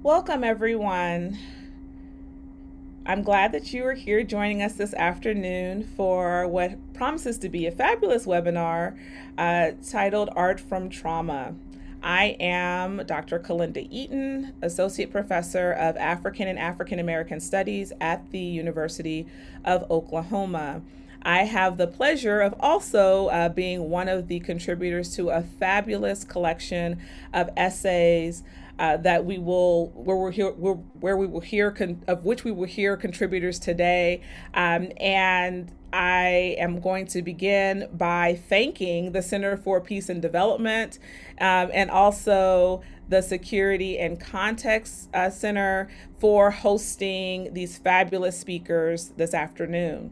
Welcome, everyone. I'm glad that you are here joining us this afternoon for what promises to be a fabulous webinar titled Art from Trauma. I am Dr. Kalenda Eaton, Associate Professor of African and African American Studies at the University of Oklahoma. I have the pleasure of also being one of the contributors to a fabulous collection of essays that we will where we will hear of which we will hear contributors today, and I am going to begin by thanking the Center for Peace and Development and also the Security and Context Center for hosting these fabulous speakers this afternoon.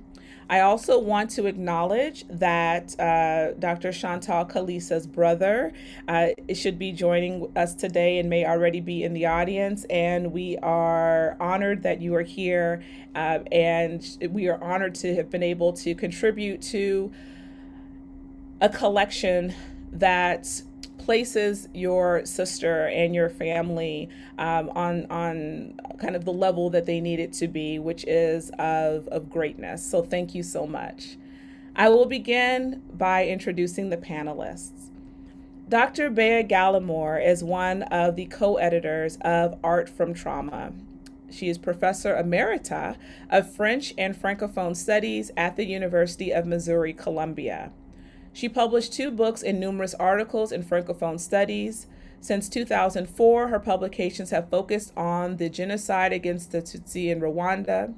I also want to acknowledge that Dr. Chantal Kalisa's brother should be joining us today and may already be in the audience. And we are honored that you are here, and we are honored to have been able to contribute to a collection that places your sister and your family on kind of the level that they need it to be, which is of greatness. So thank you so much. I will begin by introducing the panelists. Dr. Bea Gallimore is one of the co-editors of Art from Trauma. She is Professor Emerita of French and Francophone Studies at the University of Missouri, Columbia. She published 2 books and numerous articles in Francophone studies. Since 2004, her publications have focused on the genocide against the Tutsi in Rwanda.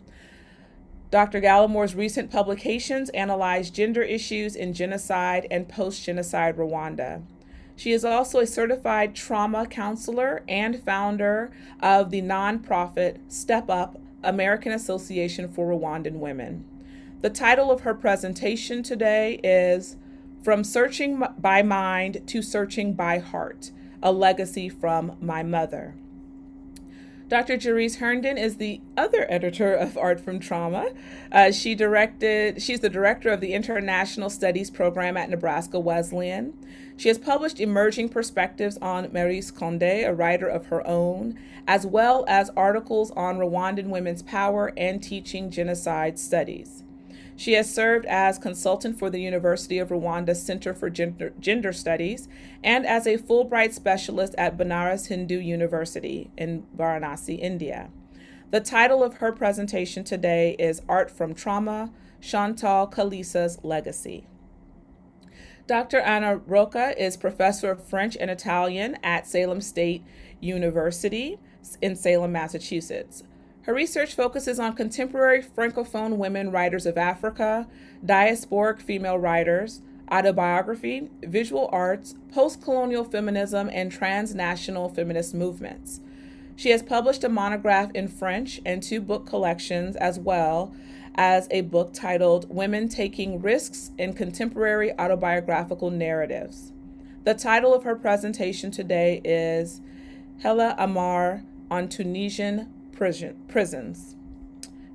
Dr. Gallimore's recent publications analyze gender issues in genocide and post-genocide Rwanda. She is also a certified trauma counselor and founder of the nonprofit Step Up American Association for Rwandan Women. The title of her presentation today is From Searching by Mind to Searching by Heart, a Legacy from My Mother. Dr. Gerise Herndon is the other editor of Art from Trauma. She's the director of the International Studies program at Nebraska Wesleyan. She has published emerging perspectives on Maurice Condé, a writer of her own, as well as articles on Rwandan women's power and teaching genocide studies. She has served as consultant for the University of Rwanda Center for Gender Studies and as a Fulbright specialist at Banaras Hindu University in Varanasi, India. The title of her presentation today is Art from Trauma, Chantal Kalisa's Legacy. Dr. Anna Rocca is professor of French and Italian at Salem State University in Salem, Massachusetts. Her research focuses on contemporary Francophone women writers of Africa, diasporic female writers, autobiography, visual arts, post-colonial feminism, and transnational feminist movements. She has published a monograph in French and 2 book collections, as well as a book titled Women Taking Risks in Contemporary Autobiographical Narratives. The title of her presentation today is Hella Amar on Tunisian prisons.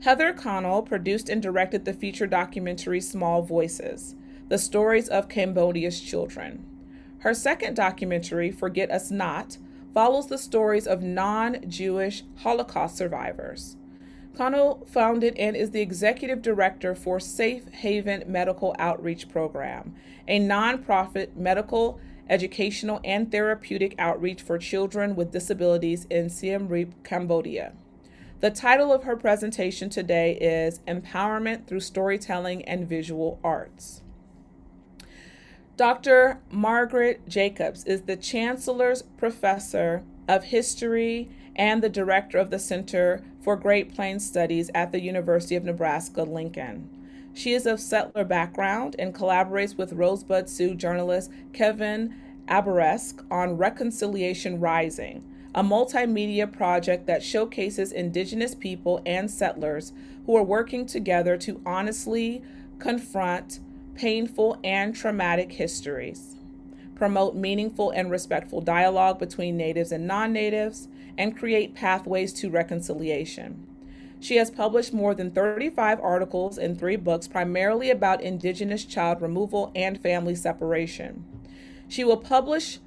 Heather Connell produced and directed the feature documentary Small Voices, The Stories of Cambodia's Children. Her second documentary, Forget Us Not, follows the stories of non-Jewish Holocaust survivors. Connell founded and is the executive director for Safe Haven Medical Outreach Program, a nonprofit medical, educational, and therapeutic outreach for children with disabilities in Siem Reap, Cambodia. The title of her presentation today is Empowerment Through Storytelling and Visual Arts. Dr. Margaret Jacobs is the Chancellor's Professor of History and the Director of the Center for Great Plains Studies at the University of Nebraska-Lincoln. She is of settler background and collaborates with Rosebud Sioux journalist Kevin Abaresk on Reconciliation Rising, a multimedia project that showcases Indigenous people and settlers who are working together to honestly confront painful and traumatic histories, promote meaningful and respectful dialogue between natives and non-natives, and create pathways to reconciliation. She has published more than 35 articles in 3 books, primarily about Indigenous child removal and family separation. She will publish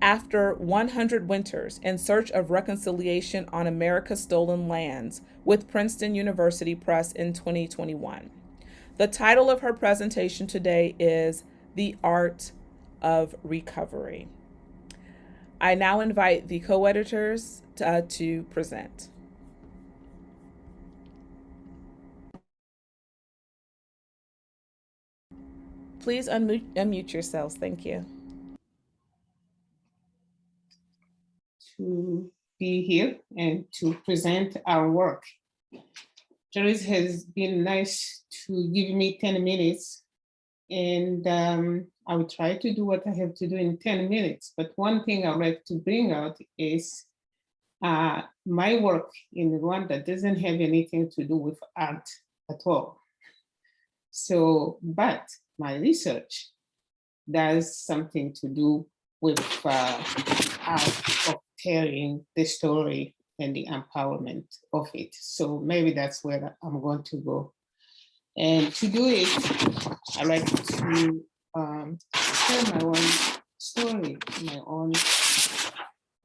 After 100 Winters in Search of Reconciliation on America's Stolen Lands with Princeton University Press in 2021. The title of her presentation today is The Art of Recovery. I now invite the co-editors to present. Please unmute yourselves. Thank you. To be here and to present our work. Gerise has been nice to give me 10 minutes, and I will try to do what I have to do in 10 minutes. But one thing I'd like to bring out is my work in Rwanda doesn't have anything to do with art at all. So, but my research does something to do with art of telling the story and the empowerment of it. So maybe that's where I'm going to go. And to do it, I like to tell my own story, my own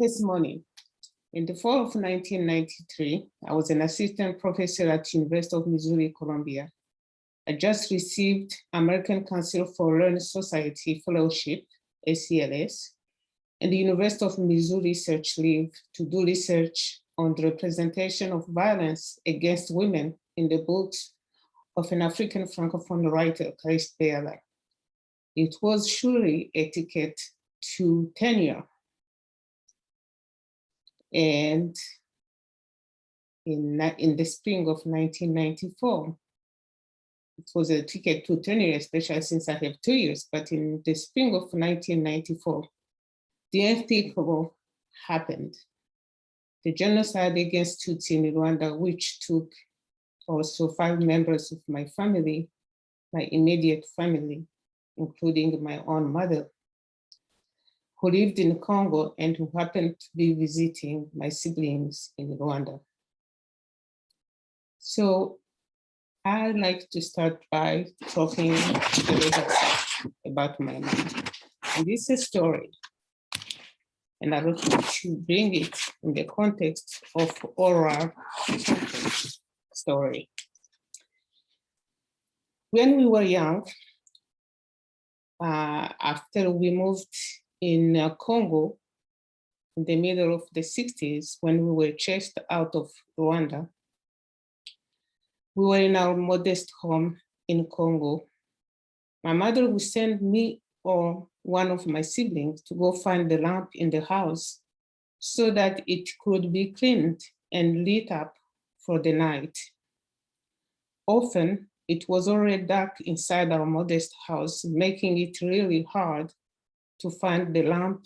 testimony. In the fall of 1993, I was an assistant professor at University of Missouri, Columbia. I just received American Council for Learned Society Fellowship, ACLS, and the University of Missouri Research Leave to do research on the representation of violence against women in the books of an African Francophone writer, Clarisse Bela. It was surely a ticket to tenure. And in the spring of 1994, it was a ticket to tenure, especially since I have 2 years, but in the spring of 1994, the unthinkable happened. The genocide against Tutsi in Rwanda, which took also 5 members of my family, my immediate family, including my own mother, who lived in Congo and who happened to be visiting my siblings in Rwanda. So I'd like to start by talking a little about my mom. And this is a story, and I want to bring it in the context of oral story. When we were young, after we moved in Congo, in the middle of the 60s, when we were chased out of Rwanda, we were in our modest home in Congo. My mother would send me or one of my siblings to go find the lamp in the house so that it could be cleaned and lit up for the night. Often, it was already dark inside our modest house, making it really hard to find the lamp.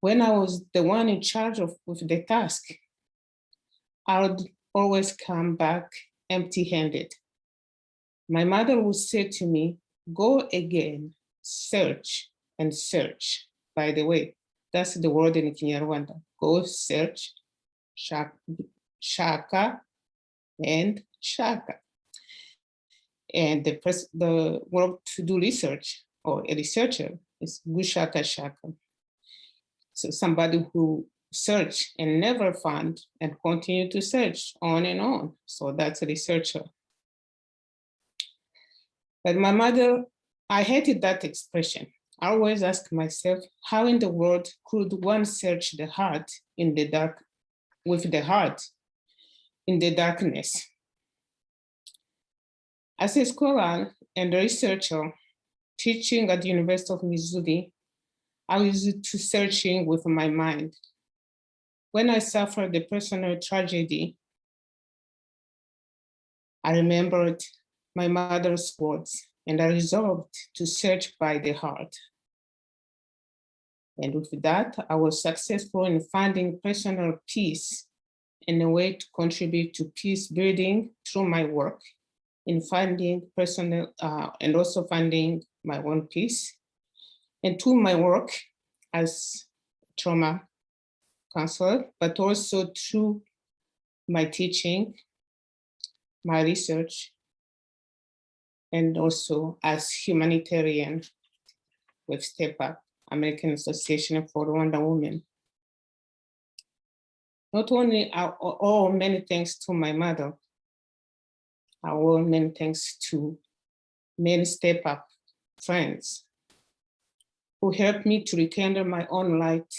When I was the one in charge with the task, I would always come back empty-handed. My mother would say to me, "Go again, search and search." By the way, that's the word in Kinyarwanda. Go search, shaka, and shaka. And the word to do research, or a researcher, is gushaka shaka. So somebody who search and never found and continue to search on and on. So that's a researcher. But my mother, I hated that expression. I always ask myself, how in the world could one search the heart in the dark, with the heart in the darkness? As a scholar and a researcher teaching at the University of Missouri, I was to searching with my mind. When I suffered a personal tragedy, I remembered my mother's words, and I resolved to search by the heart. And with that, I was successful in finding personal peace and a way to contribute to peace building through my work, in finding personal and also finding my own peace. And through my work as trauma counselor, but also through my teaching, my research, and also as humanitarian with Step Up American Association for Rwanda Women. Not only I owe many thanks to my mother, I owe many thanks to many Step Up friends who helped me to rekindle my own light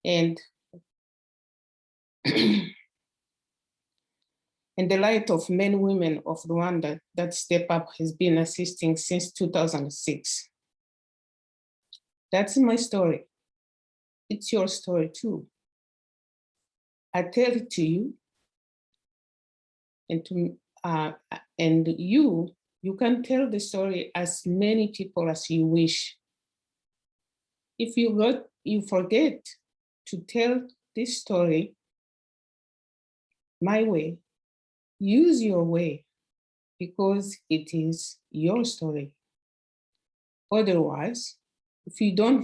and and the light of many women of Rwanda that Step Up has been assisting since 2006. That's my story. It's your story too. I tell it to you, and you can tell the story as many people as you wish. If you forget to tell this story my way, use your way, because it is your story. Otherwise, if you don't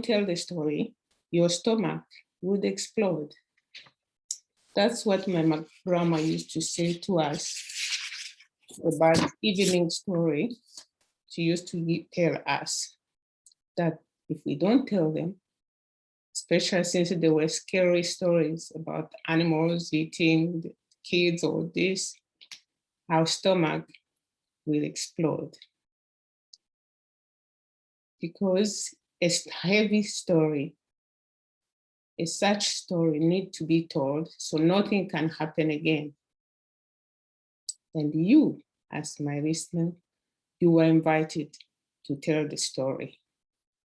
tell the story, your stomach would explode. That's what my grandma used to say to us about evening story. She used to tell us that if we don't tell them, especially since there were scary stories about animals eating the kids or this, our stomach will explode. Because a heavy story, such story need to be told so nothing can happen again. And you, as my listener, you were invited to tell the story.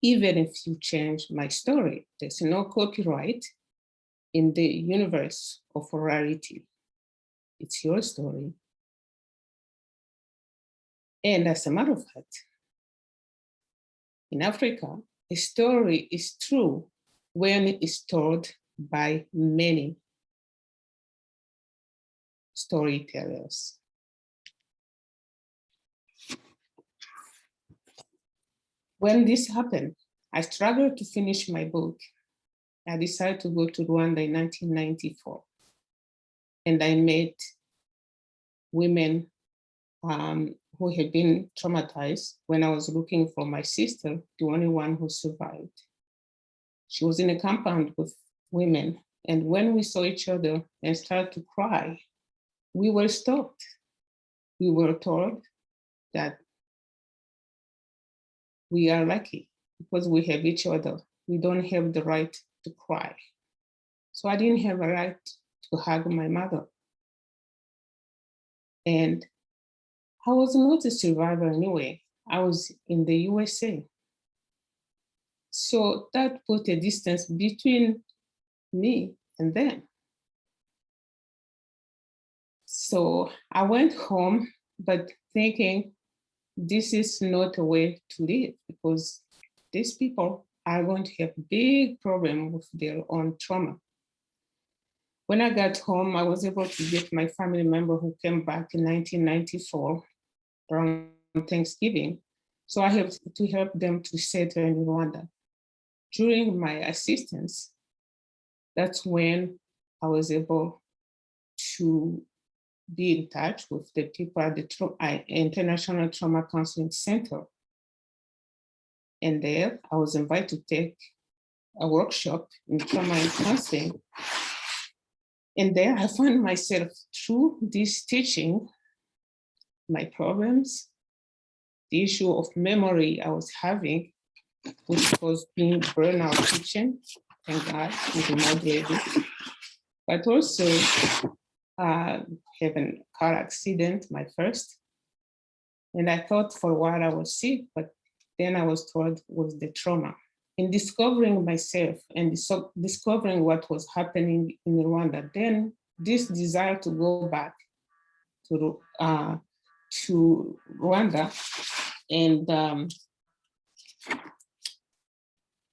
Even if you change my story, there's no copyright in the universe of orality. It's your story. And as a matter of fact, in Africa, a story is true when it is told by many storytellers. When this happened, I struggled to finish my book. I decided to go to Rwanda in 1994. And I met women who had been traumatized when I was looking for my sister, the only one who survived. She was in a compound with women. And when we saw each other and started to cry, we were stopped. We were told that we are lucky because we have each other. We don't have the right to cry. So I didn't have a right to hug my mother. And I was not a survivor anyway. I was in the USA. So that put a distance between me and them. So I went home, but thinking this is not a way to live, because these people are going to have big problem with their own trauma. When I got home, I was able to get my family member who came back in 1994 around Thanksgiving. So I had to help them to settle in Rwanda. During my assistance, that's when I was able to be in touch with the people at the International Trauma Counseling Center. And there I was invited to take a workshop in trauma and counseling. And there I found myself through this teaching, my problems, the issue of memory I was having, which was being burnout teaching, thank God, with a moderate, but also having a car accident, my first. And I thought for a while I was sick, but then I was told it was the trauma. In discovering myself and discovering what was happening in Rwanda, then this desire to go back to Rwanda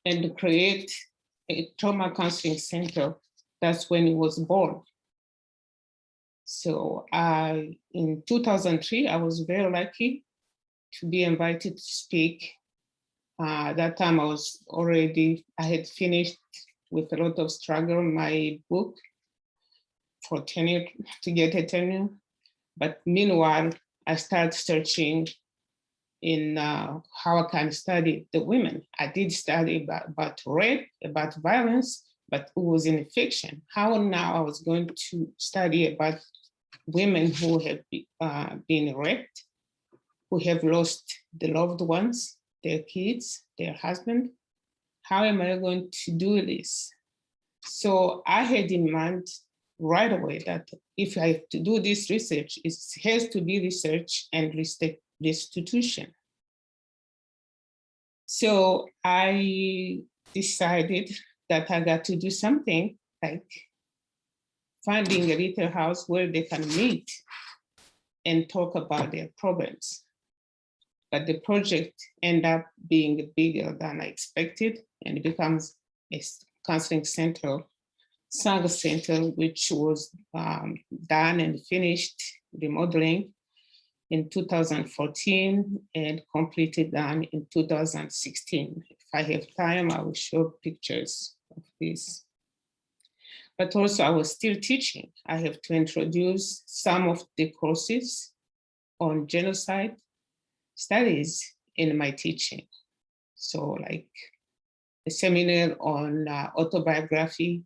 and create a trauma counseling center, that's when it was born. So in 2003, I was very lucky to be invited to speak. That time I had finished with a lot of struggle my book for tenure, to get a tenure. But meanwhile, I started searching in how I can study the women. I did study about rape, about violence, but it was in fiction. How now I was going to study about women who have been raped, who have lost the loved ones, their kids, their husband. How am I going to do this? So I had in mind right away that if I have to do this research, it has to be research and restitution. So I decided that I got to do something like finding a little house where they can meet and talk about their problems. But the project ended up being bigger than I expected, and it becomes a counseling center, Sangha Center, which was done and finished remodeling in 2014 and completed done in 2016. If I have time, I will show pictures of this. But also I was still teaching. I have to introduce some of the courses on genocide studies in my teaching. So like a seminar on autobiography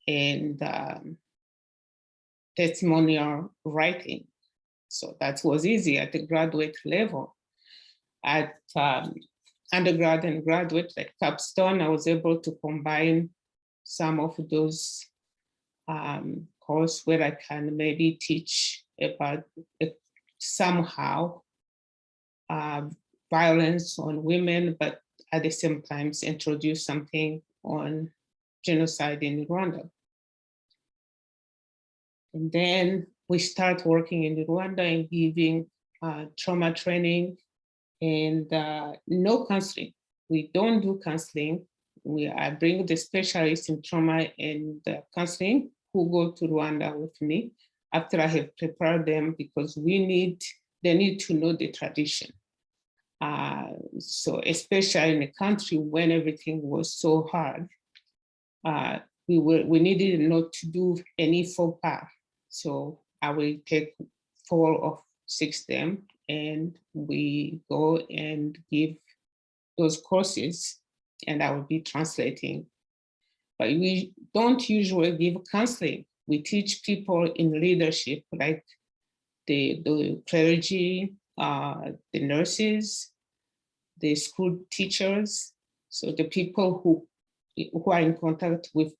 and testimonial writing. So that was easy at the graduate level. At undergrad and graduate, like capstone, I was able to combine some of those courses where I can maybe teach about somehow violence on women, but at the same time introduce something on genocide in Rwanda. And then we start working in Rwanda and giving trauma training and no counseling. We don't do counseling. I bring the specialists in trauma and counseling who go to Rwanda with me after I have prepared them, because they need to know the tradition. So especially in a country when everything was so hard, we needed not to do any faux pas. So I will take 4 or 6 them and we go and give those courses and I will be translating. But we don't usually give counseling. We teach people in leadership, like the clergy, the nurses, the school teachers, so the people who are in contact with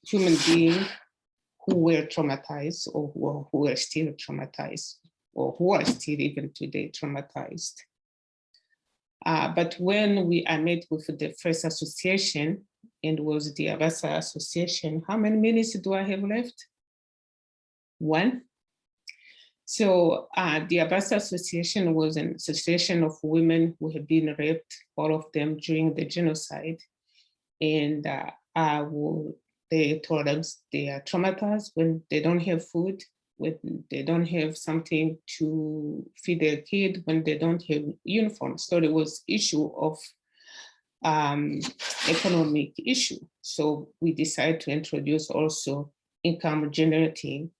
human beings who were traumatized or who are still traumatized or who are still even today traumatized. But when I met with the first association, and was the Abbas Association, how many minutes do I have left? 1. So the Abbas Association was an association of women who had been raped, all of them during the genocide. And they told us they are traumatized when they don't have food, when they don't have something to feed their kid, when they don't have uniforms. So there was issue of economic issue. So we decided to introduce also income generating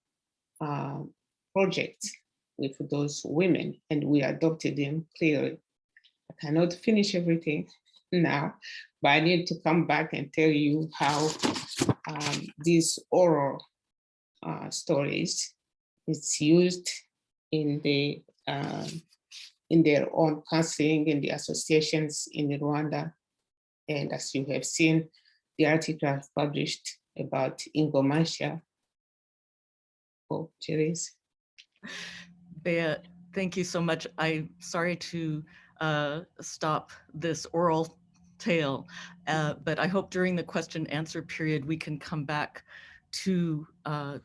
projects with those women, and we adopted them clearly. I cannot finish everything now, but I need to come back and tell you how these oral stories is used in their own counseling in the associations in Rwanda. And as you have seen, the article I've published about Ingomansha for Gerise. Bea, thank you so much. I'm sorry to stop this oral tale, but I hope during the question answer period we can come back to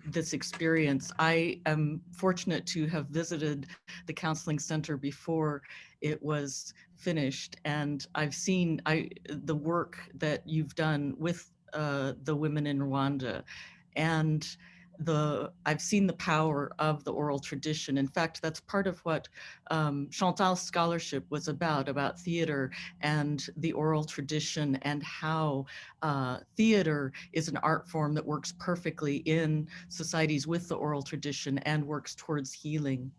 this experience. I am fortunate to have visited the counseling center before it was finished, and I've seen the work that you've done with the women in Rwanda. And I've seen the power of the oral tradition. In fact, that's part of what Chantal's scholarship was about theater and the oral tradition, and how theater is an art form that works perfectly in societies with the oral tradition and works towards healing.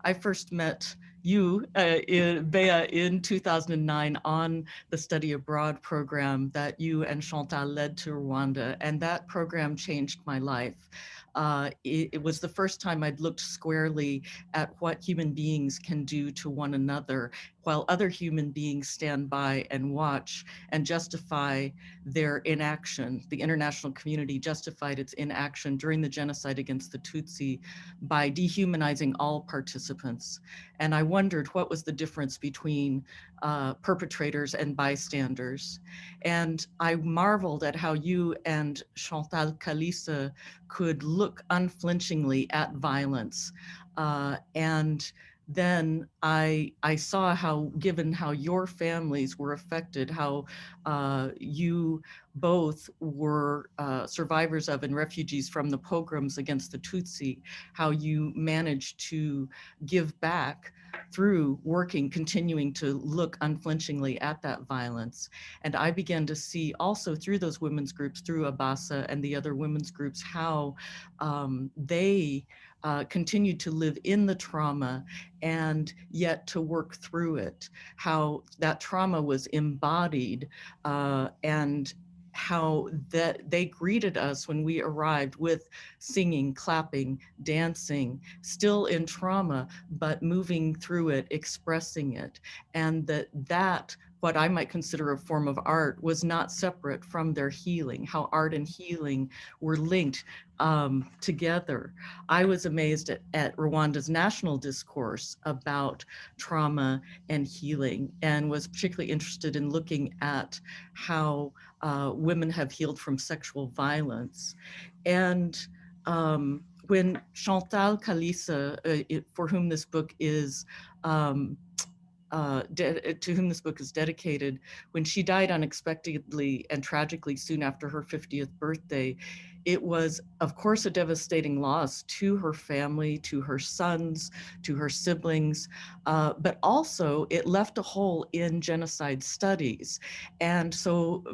I first met you, Bea, in 2009 on the study abroad program that you and Chantal led to Rwanda, and that program changed my life. It was the first time I'd looked squarely at what human beings can do to one another, while other human beings stand by and watch and justify their inaction. The international community justified its inaction during the genocide against the Tutsi by dehumanizing all participants. And I wondered what was the difference between perpetrators and bystanders. And I marveled at how you and Chantal Kalisa could look unflinchingly at violence. And then I saw how, given how your families were affected, how you both were survivors of and refugees from the pogroms against the Tutsi, how you managed to give back through working, continuing to look unflinchingly at that violence. And I began to see also through those women's groups, through Abasa and the other women's groups, how they continued to live in the trauma and yet to work through it, how that trauma was embodied and how that they greeted us when we arrived with singing, clapping, dancing, still in trauma, but moving through it, expressing it. And that what I might consider a form of art was not separate from their healing, how art and healing were linked together. I was amazed at Rwanda's national discourse about trauma and healing, and was particularly interested in looking at how women have healed from sexual violence. And when Chantal Kalisa, for whom this book is to whom this book is dedicated, when she died unexpectedly and tragically soon after her 50th birthday, it was, of course, a devastating loss to her family, to her sons, to her siblings, but also it left a hole in genocide studies. And so,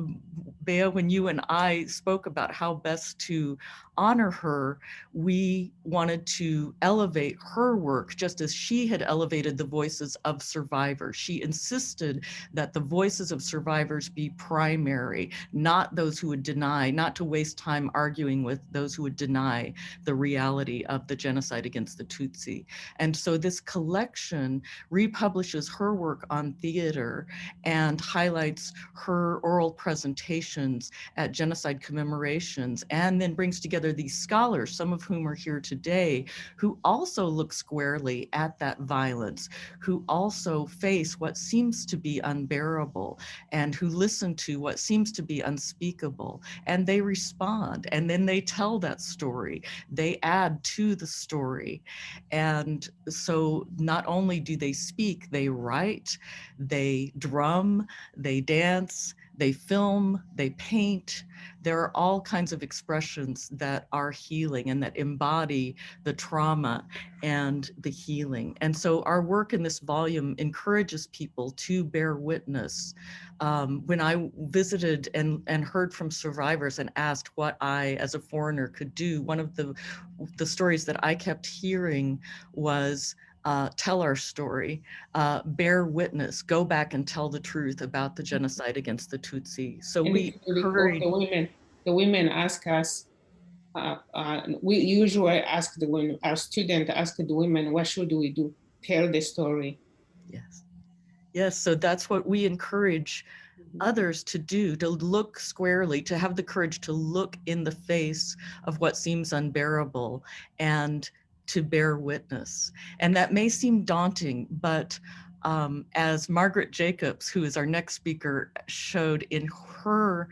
Bea, when you and I spoke about how best to honor her, we wanted to elevate her work just as she had elevated the voices of survivors. She insisted that the voices of survivors be primary, not those who would deny, not to waste time arguing with those who would deny the reality of the genocide against the Tutsi. And so this collection republishes her work on theater and highlights her oral presentations at genocide commemorations, and then brings together these scholars, some of whom are here today, who also look squarely at that violence, who also face what seems to be unbearable, and who listen to what seems to be unspeakable, and they respond, and then they tell that story, they add to the story. And so not only do they speak, they write, they drum, they dance, they film, they paint. There are all kinds of expressions that are healing and that embody the trauma and the healing. And so our work in this volume encourages people to bear witness. When I visited and heard from survivors and asked what I, as a foreigner, could do, one of the stories that I kept hearing was, tell our story, bear witness, go back and tell the truth about the genocide against the Tutsi. So And we hurried. The women ask us, we usually ask the women, our students ask the women, what should we do? Tell the story. Yes. Yes, so that's what we encourage others to do, to look squarely, to have the courage to look in the face of what seems unbearable and to bear witness. And that may seem daunting, but as Margaret Jacobs, who is our next speaker, showed in her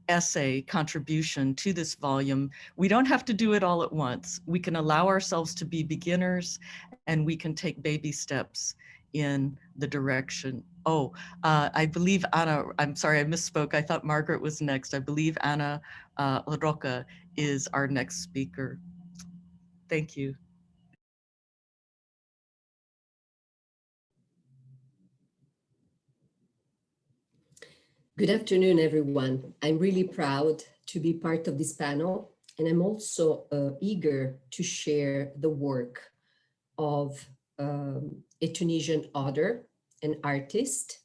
essay contribution to this volume, we don't have to do it all at once. We can allow ourselves to be beginners, and we can take baby steps in the direction. Oh, I believe Anna, I'm sorry, I misspoke. I thought Margaret was next. I believe Anna Rocca is our next speaker. Thank you. Good afternoon, everyone. I'm really proud to be part of this panel, and I'm also eager to share the work of a Tunisian author and artist.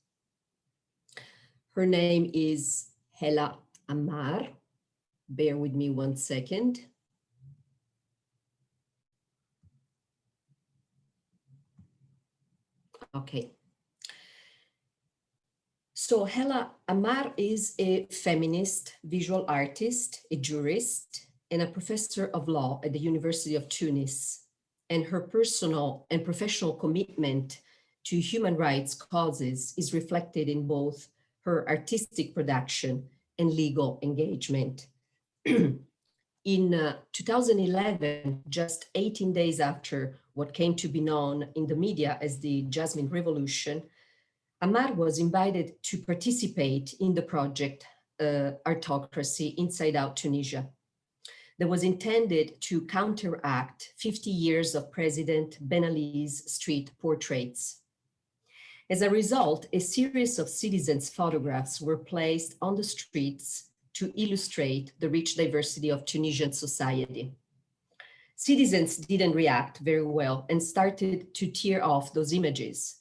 Her name is Hela Amar. Bear with me 1 second. Okay. So Hela Amar is a feminist visual artist, a jurist, and a professor of law at the University of Tunis. And her personal and professional commitment to human rights causes is reflected in both her artistic production and legal engagement. In 2011, just 18 days after what came to be known in the media as the Jasmine Revolution, Amar was invited to participate in the project Artocracy Inside Out Tunisia that was intended to counteract 50 years of President Ben Ali's street portraits. As a result, a series of citizens' photographs were placed on the streets to illustrate the rich diversity of Tunisian society. Citizens didn't react very well and started to tear off those images,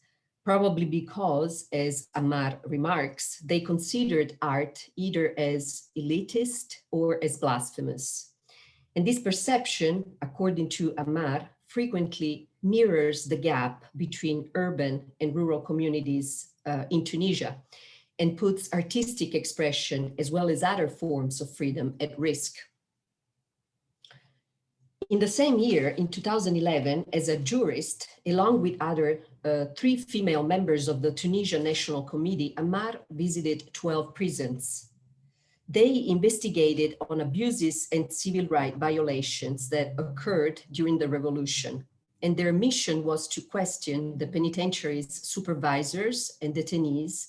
probably because, as Amar remarks, they considered art either as elitist or as blasphemous. And this perception, according to Amar, frequently mirrors the gap between urban and rural communities in Tunisia and puts artistic expression as well as other forms of freedom at risk. In the same year, in 2011, as a jurist, along with other 3 female members of the Tunisian National Committee, Amar visited 12 prisons. They investigated on abuses and civil rights violations that occurred during the revolution. And their mission was to question the penitentiary's supervisors and detainees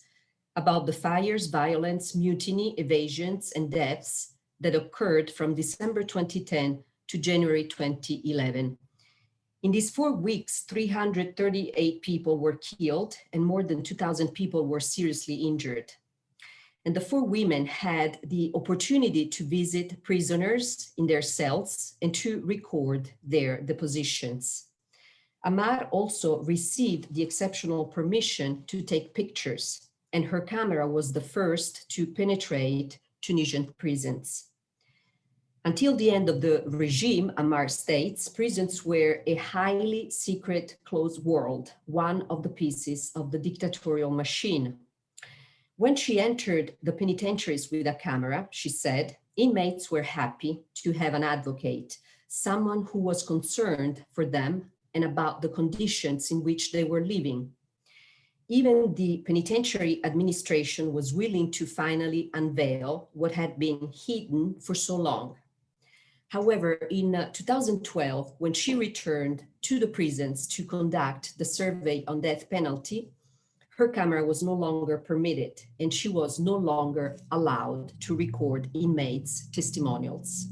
about the fires, violence, mutiny, evasions, and deaths that occurred from December 2010 to January 2011. In these 4 weeks, 338 people were killed and more than 2,000 people were seriously injured. And the 4 women had the opportunity to visit prisoners in their cells and to record their depositions. Amar also received the exceptional permission to take pictures, and her camera was the first to penetrate Tunisian prisons. Until the end of the regime, Amar states, prisons were a highly secret, closed world, one of the pieces of the dictatorial machine. When she entered the penitentiaries with a camera, she said, inmates were happy to have an advocate, someone who was concerned for them and about the conditions in which they were living. Even the penitentiary administration was willing to finally unveil what had been hidden for so long. However, in 2012, when she returned to the prisons to conduct the survey on death penalty, her camera was no longer permitted and she was no longer allowed to record inmates' testimonials.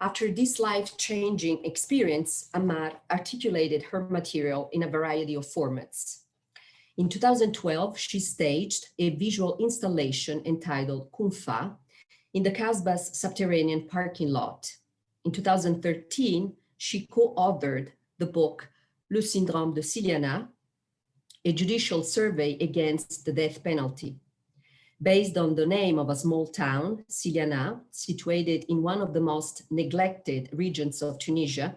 After this life-changing experience, Amar articulated her material in a variety of formats. In 2012, she staged a visual installation entitled Kunfa in the Casbah's subterranean parking lot. In 2013, she co-authored the book Le Syndrome de Siliana, a judicial survey against the death penalty. Based on the name of a small town, Siliana, situated in one of the most neglected regions of Tunisia,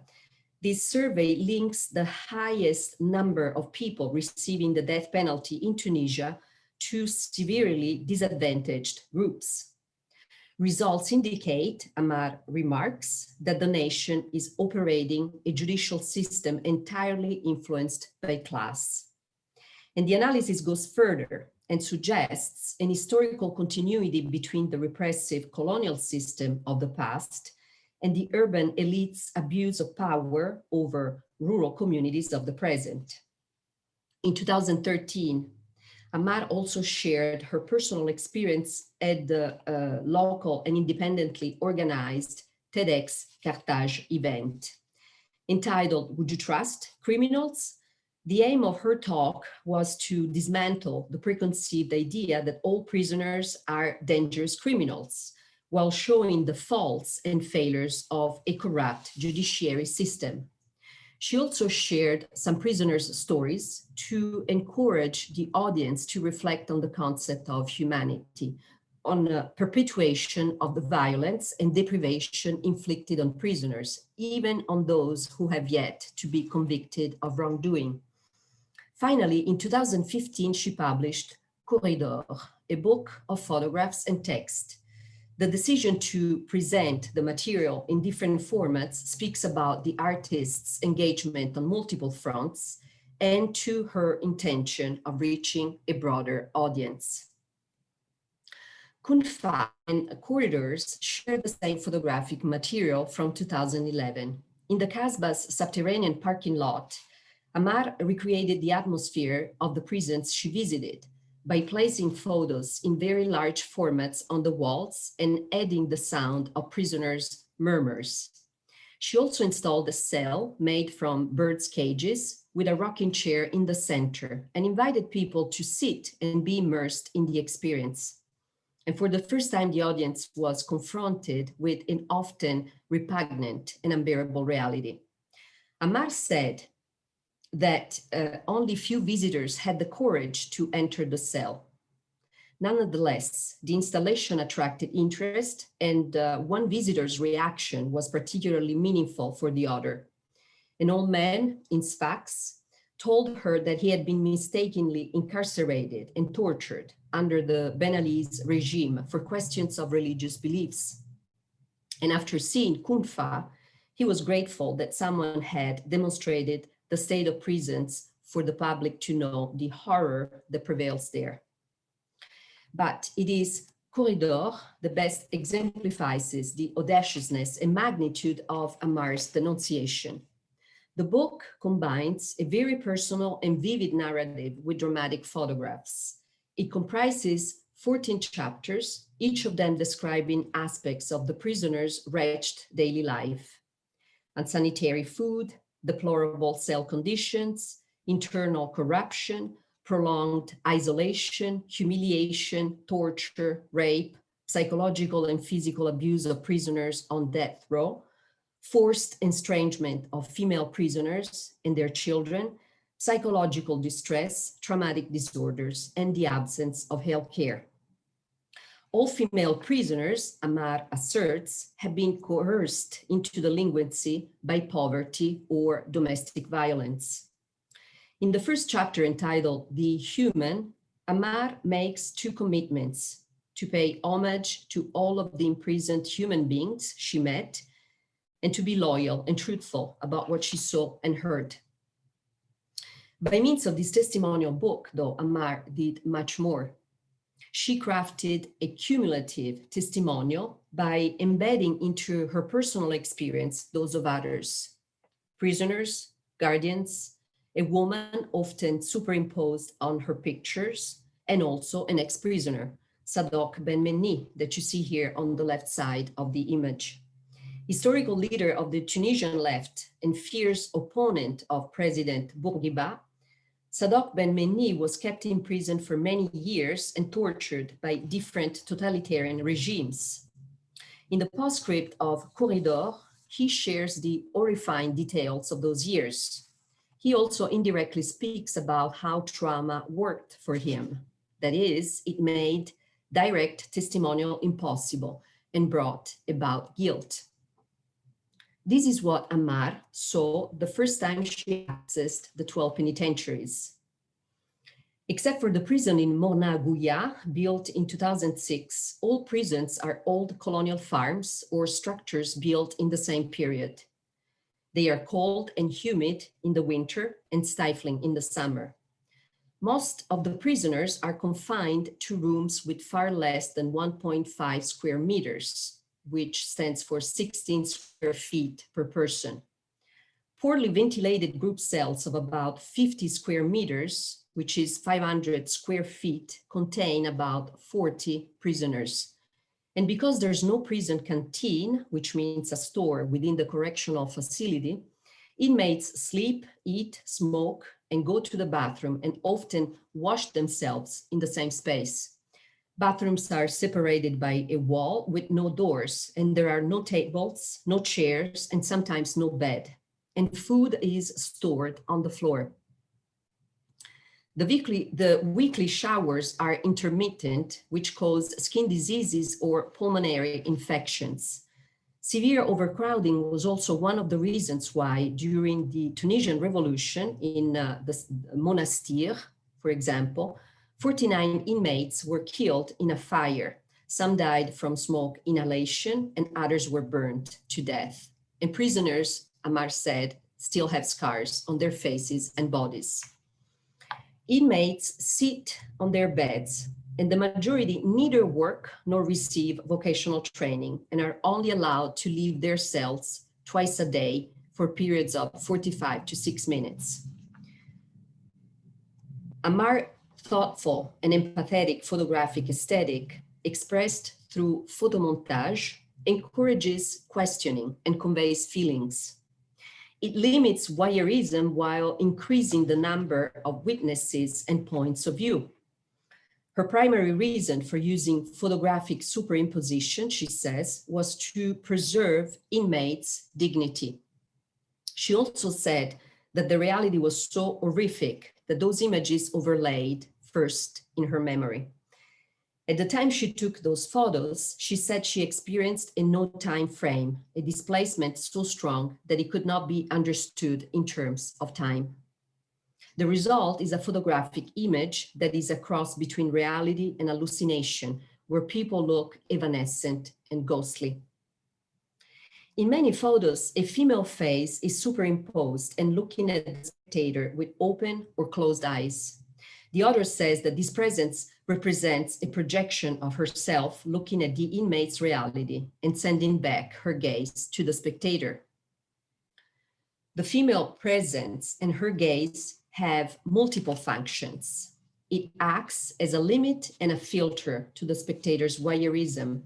this survey links the highest number of people receiving the death penalty in Tunisia to severely disadvantaged groups. Results indicate, Amar remarks, that the nation is operating a judicial system entirely influenced by class. And the analysis goes further and suggests an historical continuity between the repressive colonial system of the past and the urban elite's abuse of power over rural communities of the present. In 2013, Amar also shared her personal experience at the local and independently organized TEDx Carthage event. Entitled, "Would You Trust Criminals?" The aim of her talk was to dismantle the preconceived idea that all prisoners are dangerous criminals, while showing the faults and failures of a corrupt judiciary system. She also shared some prisoners' stories to encourage the audience to reflect on the concept of humanity, on the perpetuation of the violence and deprivation inflicted on prisoners, even on those who have yet to be convicted of wrongdoing. Finally, in 2015, she published Corridor, a book of photographs and text. The decision to present the material in different formats speaks about the artist's engagement on multiple fronts and to her intention of reaching a broader audience. Kunfa and Corridors share the same photographic material from 2011. In the Casbah's subterranean parking lot, Amar recreated the atmosphere of the prisons she visited by placing photos in very large formats on the walls and adding the sound of prisoners' murmurs. She also installed a cell made from birds' cages with a rocking chair in the center and invited people to sit and be immersed in the experience. And for the first time, the audience was confronted with an often repugnant and unbearable reality. Amar said that only few visitors had the courage to enter the cell. Nonetheless, the installation attracted interest, and one visitor's reaction was particularly meaningful for the other. An old man in Sfax told her that he had been mistakenly incarcerated and tortured under the Ben Ali's regime for questions of religious beliefs. And after seeing Kunfa, he was grateful that someone had demonstrated the state of prisons for the public to know the horror that prevails there. But it is Corridor that best exemplifies the audaciousness and magnitude of Amar's denunciation. The book combines a very personal and vivid narrative with dramatic photographs. It comprises 14 chapters, each of them describing aspects of the prisoner's wretched daily life: unsanitary food, deplorable cell conditions, internal corruption, prolonged isolation, humiliation, torture, rape, psychological and physical abuse of prisoners on death row, forced estrangement of female prisoners and their children, psychological distress, traumatic disorders, and the absence of health care. All female prisoners, Amar asserts, have been coerced into delinquency by poverty or domestic violence. In the first chapter entitled The Human, Amar makes two commitments: to pay homage to all of the imprisoned human beings she met, and to be loyal and truthful about what she saw and heard. By means of this testimonial book, though, Amar did much more. She crafted a cumulative testimonial by embedding into her personal experience those of others: prisoners, guardians, a woman often superimposed on her pictures, and also an ex-prisoner, Sadok Ben Menni, that you see here on the left side of the image. Historical leader of the Tunisian left and fierce opponent of President Bourguiba, Sadok Ben Menni was kept in prison for many years and tortured by different totalitarian regimes. In the postscript of Corridor, he shares the horrifying details of those years. He also indirectly speaks about how trauma worked for him. That is, it made direct testimonial impossible and brought about guilt. This is what Amar saw the first time she accessed the 12 penitentiaries. Except for the prison in Morna Gouya, built in 2006, all prisons are old colonial farms or structures built in the same period. They are cold and humid in the winter and stifling in the summer. Most of the prisoners are confined to rooms with far less than 1.5 square meters, which stands for 16 square feet per person. Poorly ventilated group cells of about 50 square meters which is 500 square feet, contain about 40 prisoners. And because there's no prison canteen, which means a store within the correctional facility, inmates sleep, eat, smoke, and go to the bathroom and often wash themselves in the same space. Bathrooms are separated by a wall with no doors, and there are no tables, no chairs, and sometimes no bed. And food is stored on the floor. The weekly showers are intermittent, which cause skin diseases or pulmonary infections. Severe overcrowding was also one of the reasons why during the Tunisian Revolution in the Monastir, for example, 49 inmates were killed in a fire. Some died from smoke inhalation and others were burned to death. And prisoners, Amar said, still have scars on their faces and bodies. Inmates sit on their beds, and the majority neither work nor receive vocational training and are only allowed to leave their cells twice a day for periods of 45 to 6 minutes. Amar thoughtful and empathetic photographic aesthetic expressed through photomontage encourages questioning and conveys feelings. It limits voyeurism while increasing the number of witnesses and points of view. Her primary reason for using photographic superimposition, she says, was to preserve inmates' dignity. She also said that the reality was so horrific that those images overlaid first in her memory. At the time she took those photos, she said she experienced a no time frame, a displacement so strong that it could not be understood in terms of time. The result is a photographic image that is a cross between reality and hallucination, where people look evanescent and ghostly. In many photos, a female face is superimposed and looking at the spectator with open or closed eyes. The author says that this presence represents a projection of herself looking at the inmate's reality and sending back her gaze to the spectator. The female presence and her gaze have multiple functions. It acts as a limit and a filter to the spectator's voyeurism.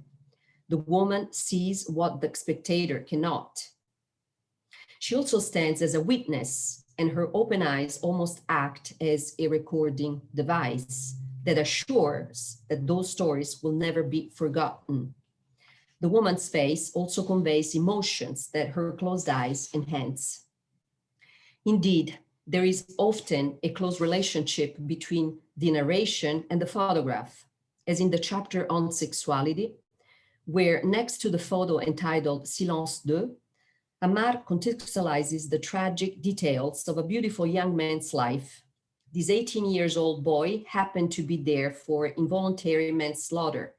The woman sees what the spectator cannot. She also stands as a witness, and her open eyes almost act as a recording device that assures that those stories will never be forgotten. The woman's face also conveys emotions that her closed eyes enhance. Indeed, there is often a close relationship between the narration and the photograph, as in the chapter on sexuality, where next to the photo entitled Silence d'eux, Amar contextualizes the tragic details of a beautiful young man's life. This 18-year-old boy happened to be there for involuntary manslaughter.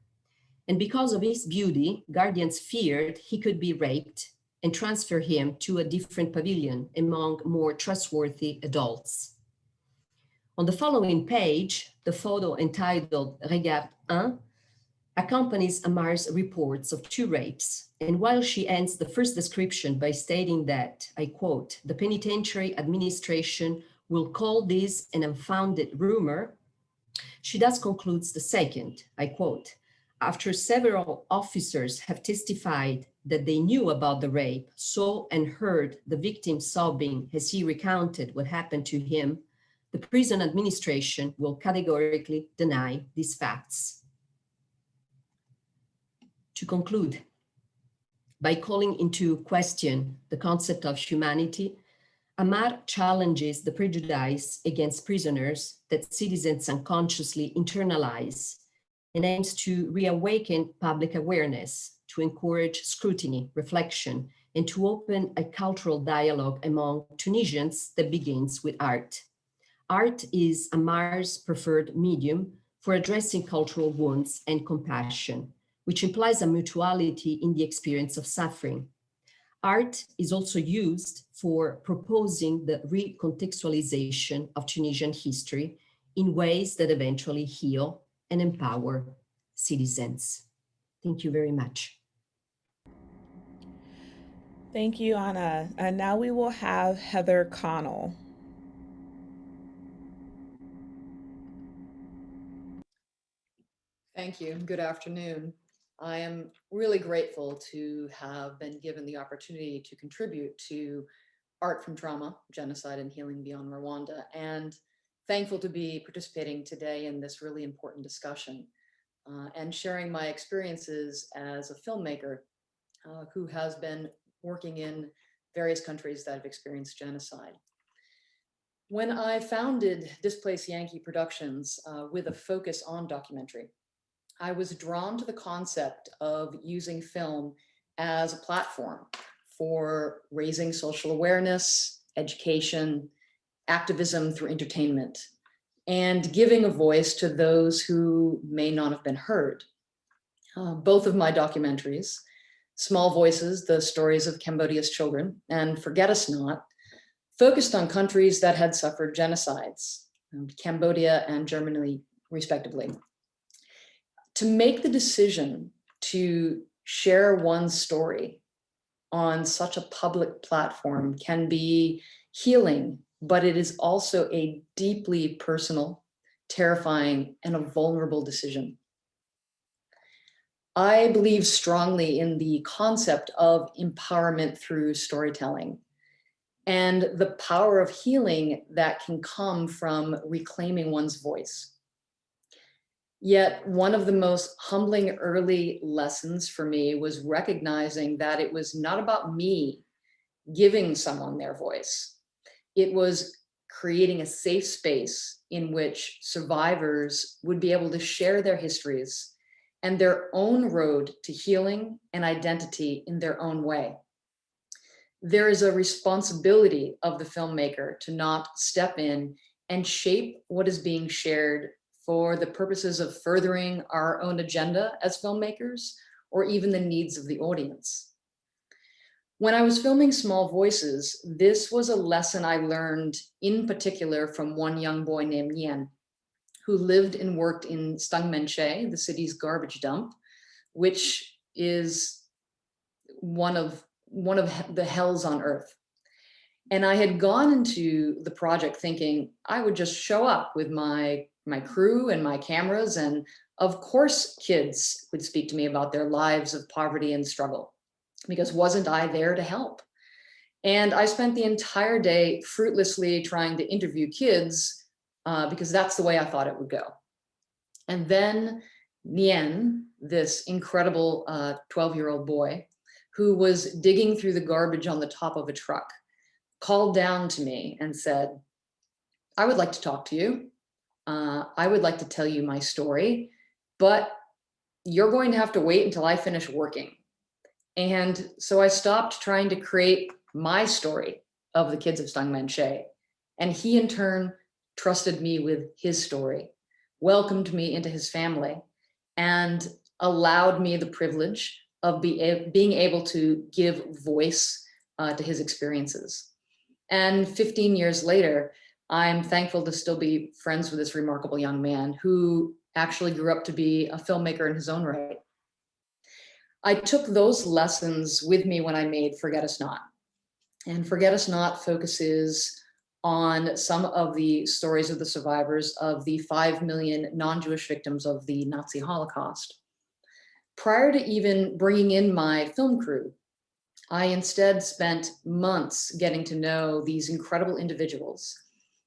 And because of his beauty, guardians feared he could be raped and transfer him to a different pavilion among more trustworthy adults. On the following page, the photo entitled Regarde un accompanies Amar's reports of 2 rapes. And while she ends the first description by stating that, I quote, the penitentiary administration will call this an unfounded rumor, she thus concludes the second, I quote, after several officers have testified that they knew about the rape, saw and heard the victim sobbing as he recounted what happened to him, the prison administration will categorically deny these facts. To conclude, by calling into question the concept of humanity, Amar challenges the prejudice against prisoners that citizens unconsciously internalize and aims to reawaken public awareness, to encourage scrutiny, reflection, and to open a cultural dialogue among Tunisians that begins with art. Art is Amar's preferred medium for addressing cultural wounds and compassion, which implies a mutuality in the experience of suffering. Art is also used for proposing the recontextualization of Tunisian history in ways that eventually heal and empower citizens. Thank you very much. Thank you, Anna. And now we will have Heather Connell. Thank you. Good afternoon. I am really grateful to have been given the opportunity to contribute to Art from Trauma, Genocide and Healing Beyond Rwanda, and thankful to be participating today in this really important discussion and sharing my experiences as a filmmaker who has been working in various countries that have experienced genocide. When I founded Displaced Yankee Productions with a focus on documentary, I was drawn to the concept of using film as a platform for raising social awareness, education, activism through entertainment, and giving a voice to those who may not have been heard. Both of my documentaries, Small Voices, The Stories of Cambodia's Children, and Forget Us Not, focused on countries that had suffered genocides, Cambodia and Germany, respectively. To make the decision to share one's story on such a public platform can be healing, but it is also a deeply personal, terrifying, and a vulnerable decision. I believe strongly in the concept of empowerment through storytelling and the power of healing that can come from reclaiming one's voice. Yet one of the most humbling early lessons for me was recognizing that it was not about me giving someone their voice. It was creating a safe space in which survivors would be able to share their histories and their own road to healing and identity in their own way. There is a responsibility of the filmmaker to not step in and shape what is being shared for the purposes of furthering our own agenda as filmmakers, or even the needs of the audience. When I was filming Small Voices, this was a lesson I learned in particular from one young boy named Nien, who lived and worked in Stangmenche, the city's garbage dump, which is one of the hells on earth. And I had gone into the project thinking I would just show up with my crew and my cameras, and of course kids would speak to me about their lives of poverty and struggle, because wasn't I there to help? And I spent the entire day fruitlessly trying to interview kids because that's the way I thought it would go. And then Nien, this incredible 12-year-old boy who was digging through the garbage on the top of a truck, called down to me and said, I would like to talk to you. I would like to tell you my story, but you're going to have to wait until I finish working. And so I stopped trying to create my story of the kids of Stangmenche. And he in turn trusted me with his story, welcomed me into his family, and allowed me the privilege of being able to give voice to his experiences. And 15 years later, I'm thankful to still be friends with this remarkable young man who actually grew up to be a filmmaker in his own right. I took those lessons with me when I made Forget Us Not. And Forget Us Not focuses on some of the stories of the survivors of the 5 million non-Jewish victims of the Nazi Holocaust. Prior to even bringing in my film crew, I instead spent months getting to know these incredible individuals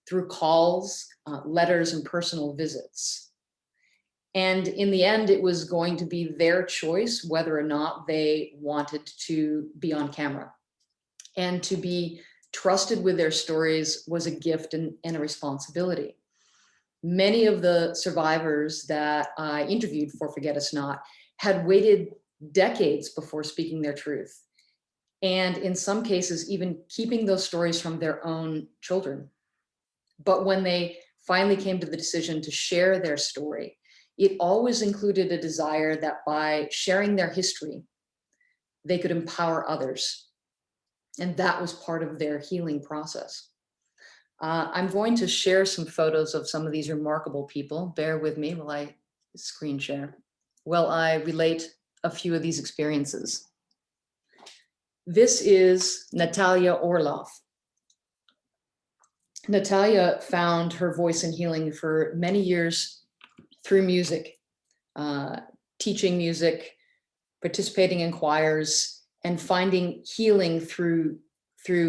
through calls, letters, and personal visits. And in the end, it was going to be their choice whether or not they wanted to be on camera. And to be trusted with their stories was a gift and a responsibility. Many of the survivors that I interviewed for Forget Us Not had waited decades before speaking their truth. And in some cases, even keeping those stories from their own children. But when they finally came to the decision to share their story, it always included a desire that by sharing their history, they could empower others. And that was part of their healing process. I'm going to share some photos of some of these remarkable people. Bear with me while I screen share. While I relate a few of these experiences. This is Natalia Orlov. Natalia found her voice in healing for many years through music. teaching music, participating in choirs, and finding healing through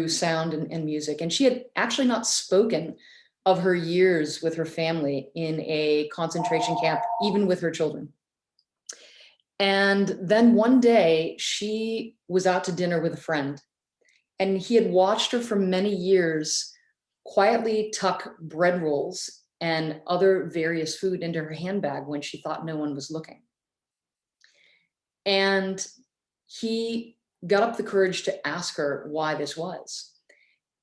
sound and music. And she had actually not spoken of her years with her family in a concentration camp, even with her children. And then one day she was out to dinner with a friend, and he had watched her for many years quietly tuck bread rolls and other various food into her handbag when she thought no one was looking. And he got up the courage to ask her why this was.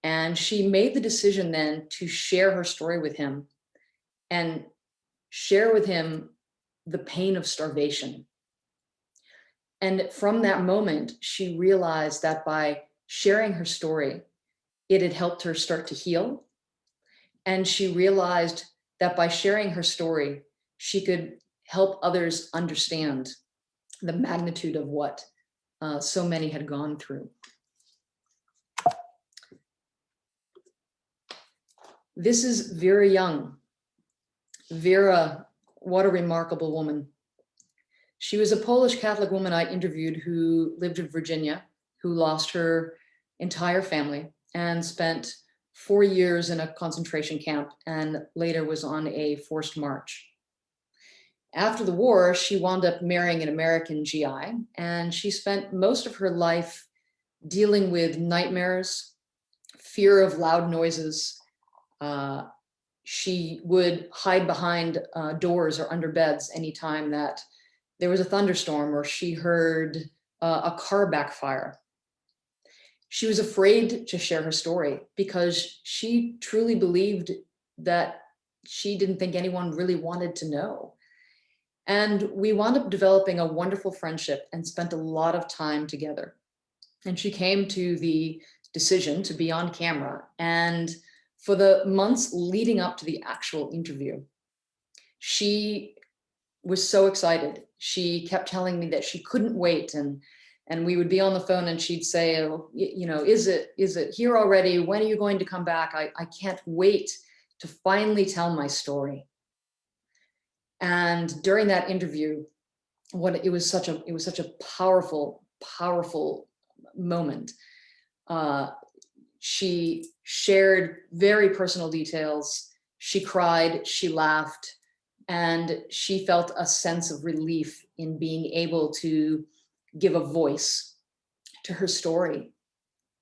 And she made the decision then to share her story with him and share with him the pain of starvation. And from that moment, she realized that by sharing her story, it had helped her start to heal. And she realized that by sharing her story, she could help others understand the magnitude of what so many had gone through. This is Vera Young. Vera, what a remarkable woman. She was a Polish Catholic woman I interviewed who lived in Virginia, who lost her entire family and spent 4 years in a concentration camp and later was on a forced march. After the war, she wound up marrying an American GI, and she spent most of her life dealing with nightmares, fear of loud noises. She would hide behind doors or under beds anytime that there was a thunderstorm or she heard a car backfire. She was afraid to share her story because she truly believed that she didn't think anyone really wanted to know. And we wound up developing a wonderful friendship and spent a lot of time together. And she came to the decision to be on camera. And for the months leading up to the actual interview, she was so excited. She kept telling me that she couldn't wait, and we would be on the phone and she'd say, oh, you know, is it here already? When are you going to come back? I can't wait to finally tell my story. And during that interview, it was such a powerful moment. She shared very personal details. She cried, she laughed, and she felt a sense of relief in being able to give a voice to her story.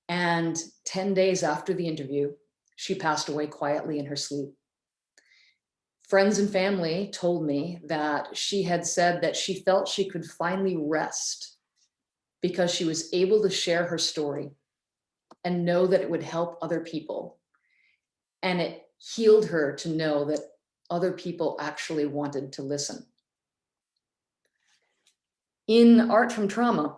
And 10 days after the interview, she passed away quietly in her sleep. Friends and family told me that she had said that she felt she could finally rest because she was able to share her story and know that it would help other people. And it healed her to know that other people actually wanted to listen. In Art from Trauma,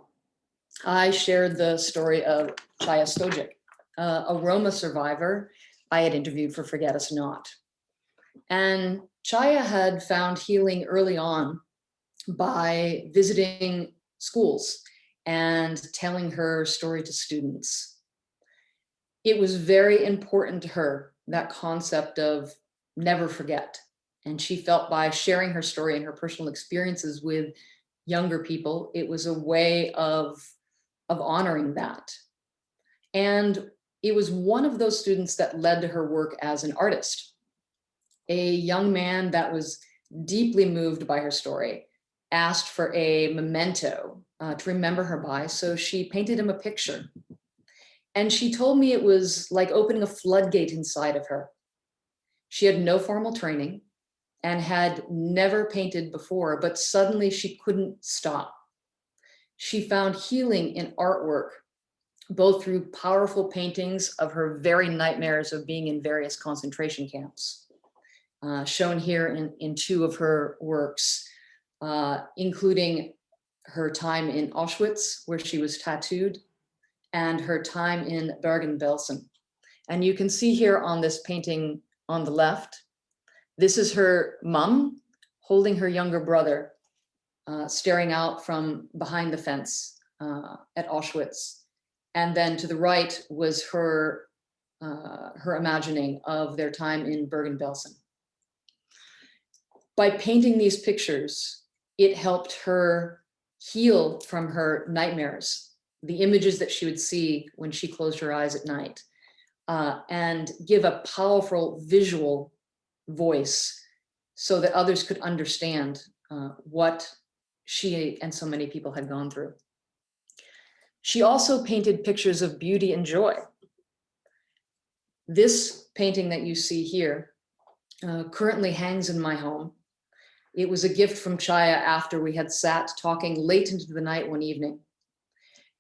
I shared the story of Chaya Stojic, a Roma survivor I had interviewed for Forget Us Not. And Chaya had found healing early on by visiting schools and telling her story to students. It was very important to her, that concept of never forget. And she felt by sharing her story and her personal experiences with younger people, it was a way of honoring that. And it was one of those students that led to her work as an artist. A young man that was deeply moved by her story asked for a memento to remember her by, so she painted him a picture. And she told me it was like opening a floodgate inside of her. She had no formal training and had never painted before, but suddenly she couldn't stop. She found healing in artwork, both through powerful paintings of her very nightmares of being in various concentration camps, shown here in two of her works, including her time in Auschwitz, where she was tattooed, and her time in Bergen-Belsen. And you can see here on this painting on the left, this is her mom holding her younger brother, staring out from behind the fence at Auschwitz. And then to the right was her imagining of their time in Bergen-Belsen. By painting these pictures, it helped her heal from her nightmares, the images that she would see when she closed her eyes at night, and give a powerful visual voice so that others could understand what she and so many people had gone through. She also painted pictures of beauty and joy. This painting that you see here currently hangs in my home. It was a gift from Chaya after we had sat talking late into the night one evening.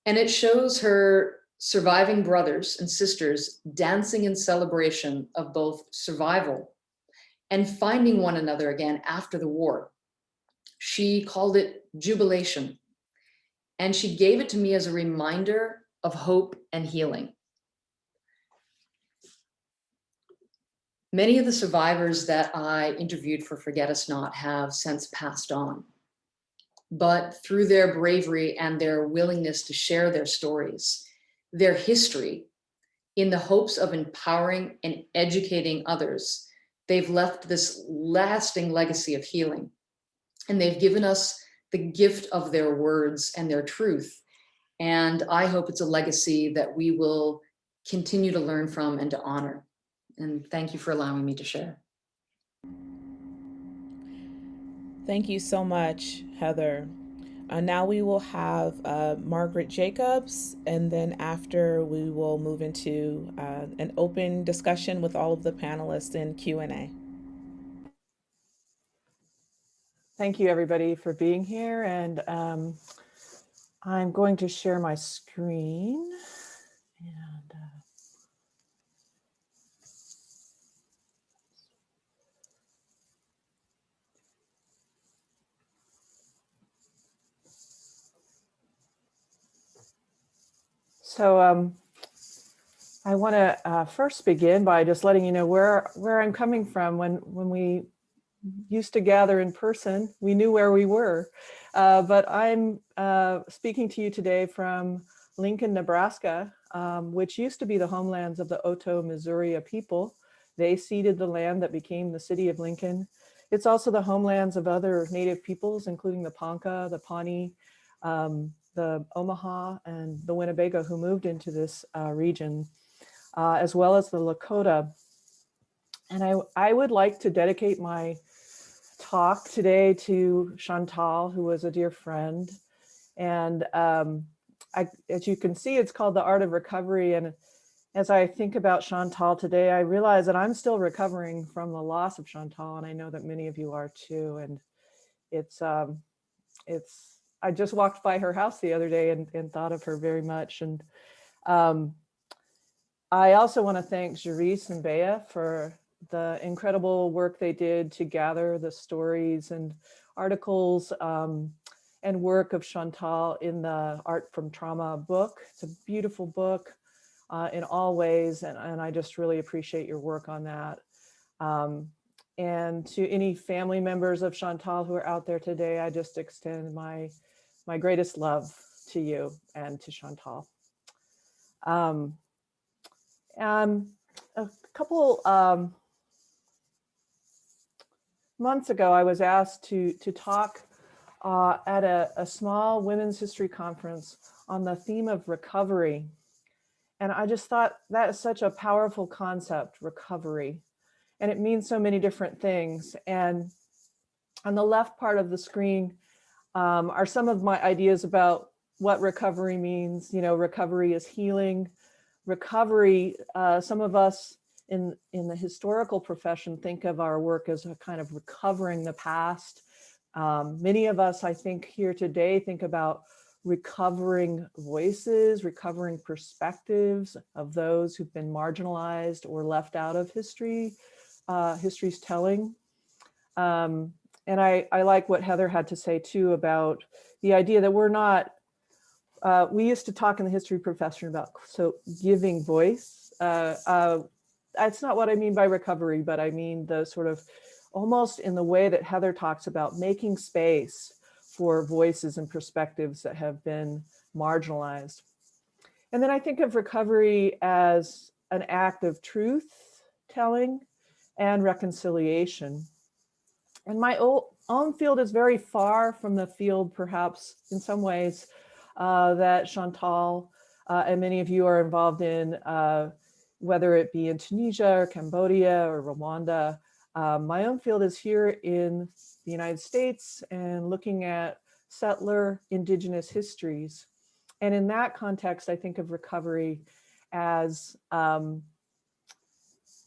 And it shows her surviving brothers and sisters dancing in celebration of both survival and finding one another again after the war. She called it jubilation. And she gave it to me as a reminder of hope and healing. Many of the survivors that I interviewed for Forget Us Not have since passed on. But through their bravery and their willingness to share their stories, their history, in the hopes of empowering and educating others, they've left this lasting legacy of healing. And they've given us the gift of their words and their truth. And I hope it's a legacy that we will continue to learn from and to honor. And thank you for allowing me to share. Thank you so much, Heather. Now we will have Margaret Jacobs, and then after we will move into an open discussion with all of the panelists in Q&A. Thank you, everybody, for being here. And I'm going to share my screen. And so I want to first begin by just letting you know where I'm coming from. When we used to gather in person, we knew where we were. But I'm speaking to you today from Lincoln, Nebraska, which used to be the homelands of the Oto-Missouri people. They ceded the land that became the city of Lincoln. It's also the homelands of other native peoples, including the Ponca, the Pawnee, the Omaha, and the Winnebago, who moved into this region, as well as the Lakota. And I would like to dedicate my talk today to Chantal, who was a dear friend. And as you can see, it's called The Art of Recovery. And as I think about Chantal today, I realize that I'm still recovering from the loss of Chantal, and I know that many of you are too. And I just walked by her house the other day and thought of her very much. And I also want to thank Gerise and Bea for the incredible work they did to gather the stories and articles and work of Chantal in the Art from Trauma book. It's a beautiful book in all ways, and I just really appreciate your work on that. And to any family members of Chantal who are out there today, I just extend my greatest love to you and to Chantal. A couple months ago, I was asked to talk at a small women's history conference on the theme of recovery. And I just thought that is such a powerful concept, recovery. And it means so many different things. And on the left part of the screen are some of my ideas about what recovery means. You know, recovery is healing. Recovery, some of us in the historical profession think of our work as a kind of recovering the past. Many of us, I think, here today think about recovering voices, recovering perspectives of those who've been marginalized or left out of history's telling. And I like what Heather had to say too about the idea that we're not, we used to talk in the history profession about giving voice. That's not what I mean by recovery, but I mean the sort of almost in the way that Heather talks about making space for voices and perspectives that have been marginalized. And then I think of recovery as an act of truth telling and reconciliation. And my own field is very far from the field, perhaps in some ways, that Chantal and many of you are involved in, whether it be in Tunisia or Cambodia or Rwanda. My own field is here in the United States and looking at settler indigenous histories. And in that context, I think of recovery as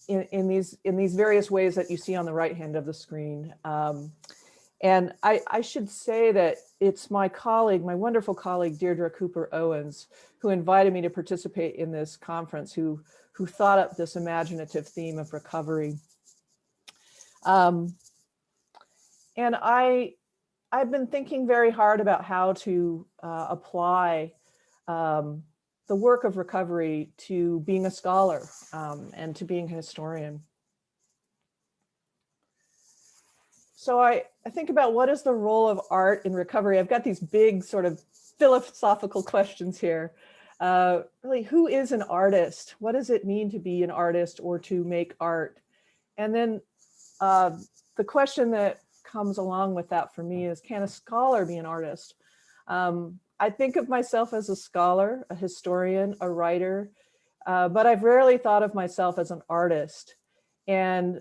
in these various ways that you see on the right hand of the screen. And I should say that it's my colleague, my wonderful colleague, Deirdre Cooper Owens, who invited me to participate in this conference, who thought up this imaginative theme of recovery. And I've been thinking very hard about how to apply the work of recovery to being a scholar and to being a historian. So I think about what is the role of art in recovery. I've got these big sort of philosophical questions here. Really, who is an artist? What does it mean to be an artist or to make art? And then the question that comes along with that for me is, can a scholar be an artist? I think of myself as a scholar, a historian, a writer, but I've rarely thought of myself as an artist. And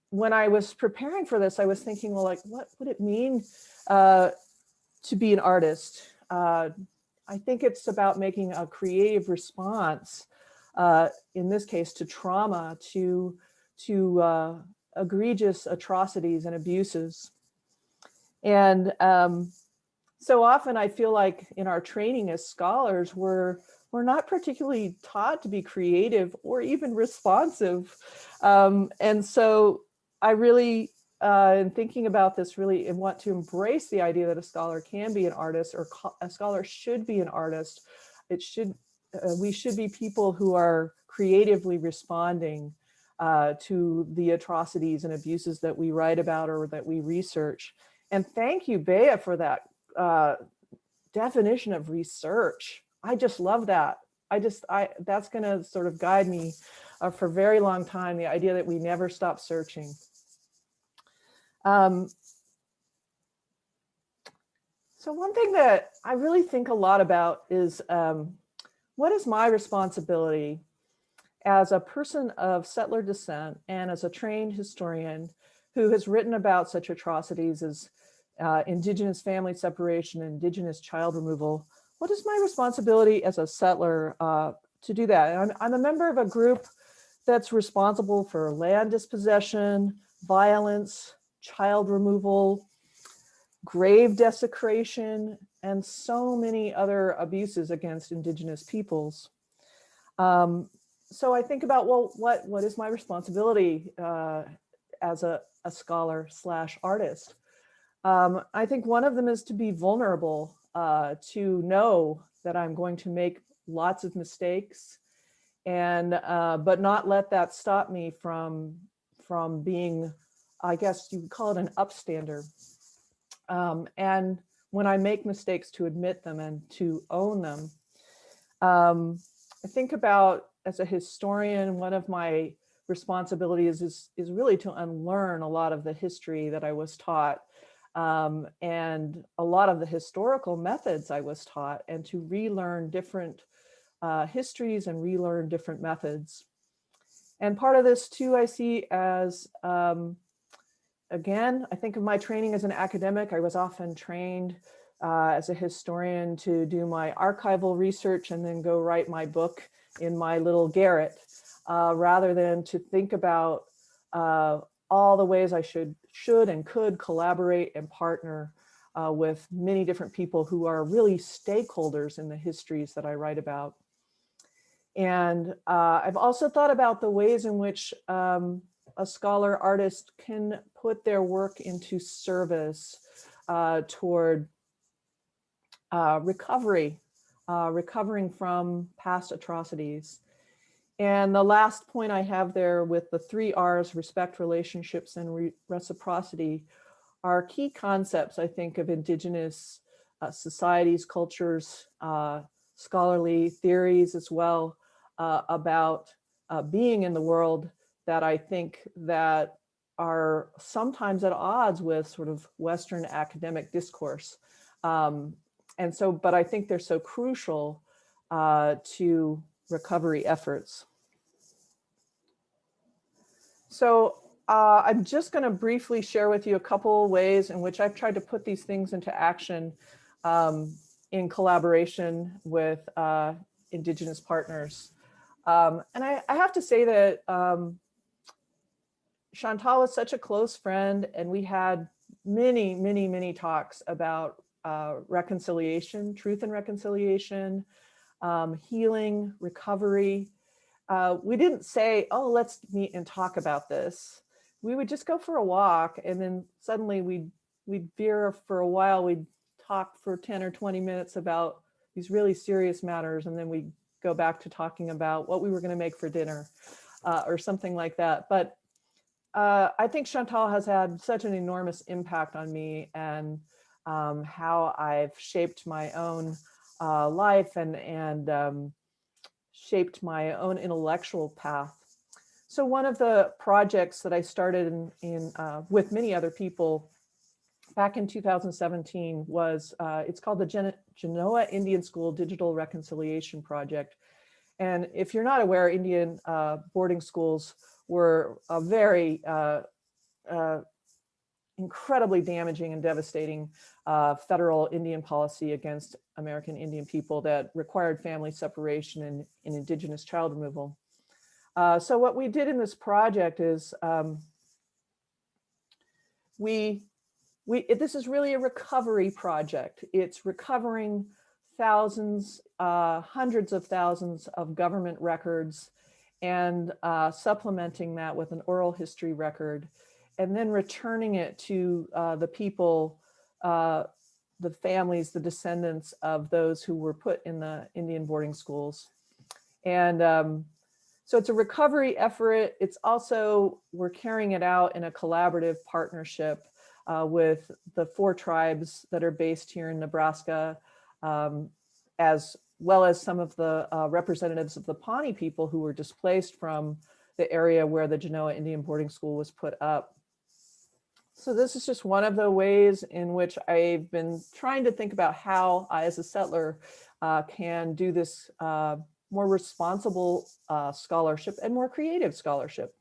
when I was preparing for this, I was thinking, well, like, what would it mean to be an artist? I think it's about making a creative response, in this case, to trauma, to egregious atrocities and abuses. And so often I feel like in our training as scholars, we're not particularly taught to be creative or even responsive. And so I really, in thinking about this, really want to embrace the idea that a scholar can be an artist, or a scholar should be an artist. We should be people who are creatively responding to the atrocities and abuses that we write about or that we research. And thank you, Bea, for that definition of research. I just love that. That's going to sort of guide me for a very long time, the idea that we never stop searching. So one thing that I really think a lot about is what is my responsibility as a person of settler descent and as a trained historian who has written about such atrocities as Indigenous family separation, Indigenous child removal. What is my responsibility as a settler to do that? I'm a member of a group that's responsible for land dispossession, violence, child removal, grave desecration, and so many other abuses against Indigenous peoples. So I think about, well, what is my responsibility as a scholar / artist? I think one of them is to be vulnerable, to know that I'm going to make lots of mistakes, and but not let that stop me from being, I guess you would call it, an upstander. And when I make mistakes, to admit them and to own them. I think about, as a historian, one of my responsibilities is really to unlearn a lot of the history that I was taught, and a lot of the historical methods I was taught, and to relearn different histories and relearn different methods. And part of this too, I see as, again, I think of my training as an academic. I was often trained as a historian to do my archival research and then go write my book in my little garret, rather than to think about all the ways I should and could collaborate and partner with many different people who are really stakeholders in the histories that I write about. And I've also thought about the ways in which a scholar artist can put their work into service toward recovery, recovering from past atrocities. And the last point I have there with the 3 R's, respect, relationships, and reciprocity, are key concepts, I think, of Indigenous societies, cultures, scholarly theories as well, about being in the world, that I think that are sometimes at odds with sort of Western academic discourse. And so, but I think they're so crucial to recovery efforts. So I'm just going to briefly share with you a couple ways in which I've tried to put these things into action in collaboration with Indigenous partners. And I have to say that Chantal was such a close friend, and we had many, many, many talks about reconciliation, truth and reconciliation, healing, recovery. We didn't say, oh, let's meet and talk about this. We would just go for a walk, and then suddenly we'd veer for a while. We'd talk for 10 or 20 minutes about these really serious matters, and then we'd go back to talking about what we were going to make for dinner or something like that. But I think Chantal has had such an enormous impact on me and how I've shaped my own life and shaped my own intellectual path. So one of the projects that I started with many other people back in 2017 was, it's called the Genoa Indian School Digital Reconciliation Project. And if you're not aware, Indian boarding schools were a very incredibly damaging and devastating federal Indian policy against American Indian people that required family separation and indigenous child removal. So what we did in this project is this is really a recovery project. It's recovering thousands, hundreds of thousands of government records and supplementing that with an oral history record, and then returning it to the people, the families, the descendants of those who were put in the Indian boarding schools. And so it's a recovery effort. It's also, we're carrying it out in a collaborative partnership with the 4 tribes that are based here in Nebraska, as well as some of the representatives of the Pawnee people who were displaced from the area where the Genoa Indian boarding school was put up. So this is just one of the ways in which I've been trying to think about how I, as a settler, can do this more responsible scholarship and more creative scholarship.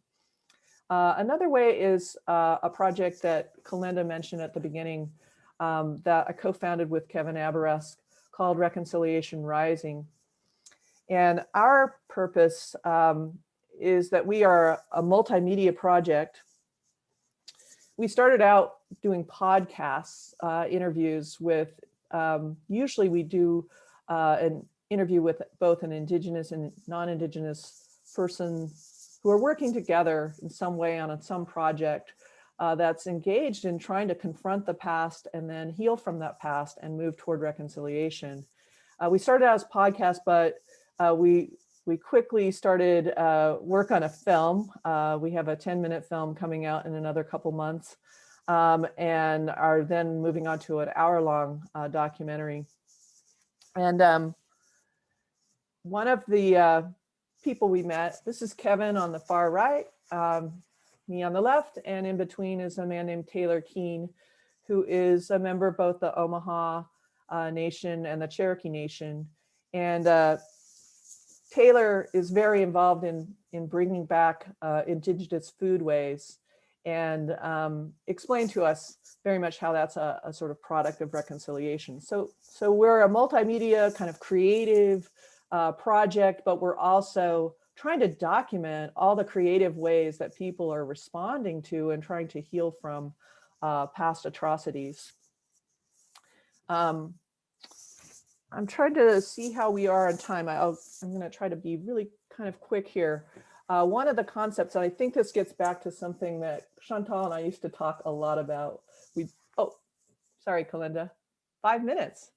Another way is a project that Kalenda mentioned at the beginning that I co-founded with Kevin Abbas called Reconciliation Rising. And our purpose is that we are a multimedia project. We started out doing podcasts, interviews with, usually we do an interview with both an Indigenous and non-Indigenous person who are working together in some way on some project that's engaged in trying to confront the past and then heal from that past and move toward reconciliation. We started out as podcasts, but we quickly started work on a film. We have a 10-minute film coming out in another couple months, and are then moving on to an hour-long documentary. And one of the people we met, this is Kevin on the far right, me on the left, and in between is a man named Taylor Keene, who is a member of both the Omaha Nation and the Cherokee Nation. And Taylor is very involved in bringing back indigenous foodways and explained to us very much how that's a sort of product of reconciliation. So we're a multimedia kind of creative project, but we're also trying to document all the creative ways that people are responding to and trying to heal from past atrocities. I'm trying to see how we are on time. I'm going to try to be really kind of quick here. One of the concepts, and I think this gets back to something that Chantal and I used to talk a lot about. Oh, sorry, Kalenda, 5 minutes.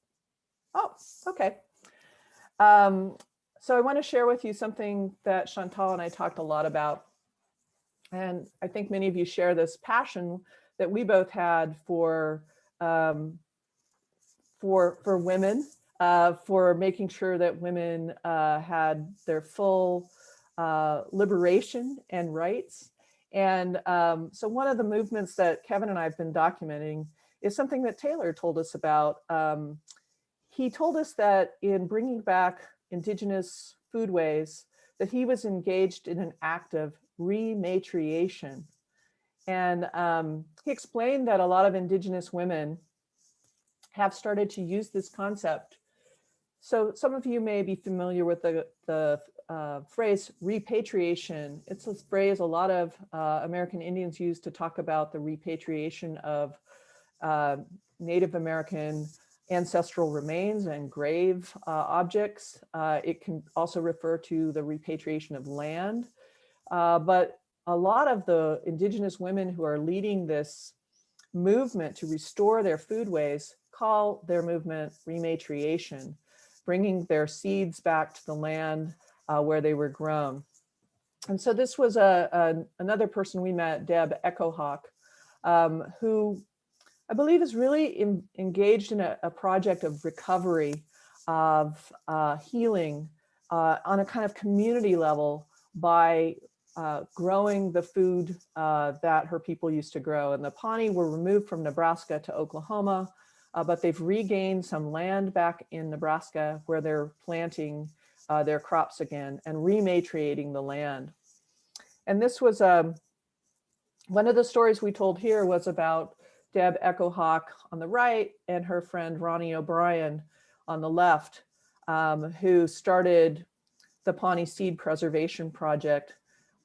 Oh, okay. So I want to share with you something that Chantal and I talked a lot about. And I think many of you share this passion that we both had for women, for making sure that women had their full liberation and rights. And so one of the movements that Kevin and I have been documenting is something that Taylor told us about. He told us that in bringing back indigenous foodways, that he was engaged in an act of rematriation. And he explained that a lot of indigenous women have started to use this concept. So some of you may be familiar with the phrase repatriation. It's a phrase a lot of American Indians use to talk about the repatriation of Native American ancestral remains and grave objects. It can also refer to the repatriation of land. But a lot of the indigenous women who are leading this movement to restore their foodways call their movement rematriation, bringing their seeds back to the land where they were grown. And so this was another person we met, Deb Echohawk, who I believe is really engaged in a project of recovery, of healing on a kind of community level by growing the food that her people used to grow. And the Pawnee were removed from Nebraska to Oklahoma, but they've regained some land back in Nebraska where they're planting their crops again and rematriating the land. And this was one of the stories we told here was about Deb Echohawk on the right and her friend Ronnie O'Brien on the left, who started the Pawnee Seed Preservation Project,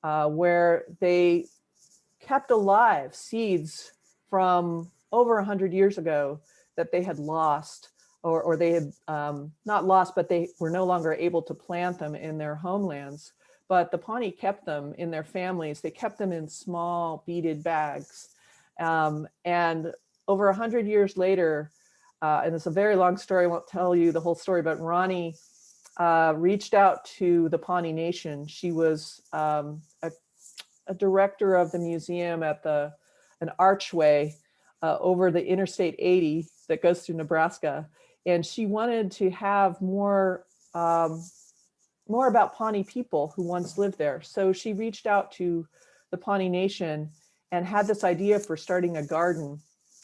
where they kept alive seeds from over 100 years ago that they had lost, or they had not lost, but they were no longer able to plant them in their homelands. But the Pawnee kept them in their families. They kept them in small beaded bags. And over 100 years later, and it's a very long story, I won't tell you the whole story, but Ronnie reached out to the Pawnee Nation. She was a director of the museum at an archway over the Interstate 80 that goes through Nebraska. And she wanted to have more about Pawnee people who once lived there. So she reached out to the Pawnee Nation and had this idea for starting a garden.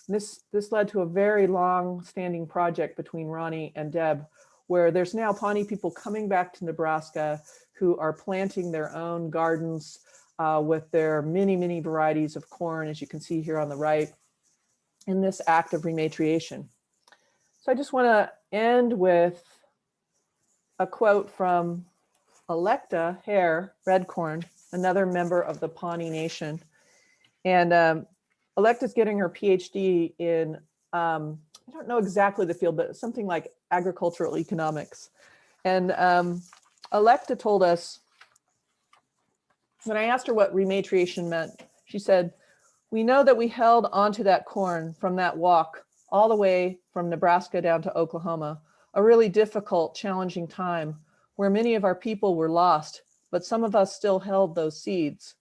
This led to a very long-standing project between Ronnie and Deb, where there's now Pawnee people coming back to Nebraska who are planting their own gardens with their many, many varieties of corn, as you can see here on the right, in this act of rematriation. So I just want to end with a quote from Electa Hare Redcorn, another member of the Pawnee Nation. And Electa's getting her PhD in, I don't know exactly the field, but something like agricultural economics. And Electa told us, when I asked her what rematriation meant, she said, "We know that we held onto that corn from that walk all the way from Nebraska down to Oklahoma, a really difficult, challenging time where many of our people were lost, but some of us still held those seeds.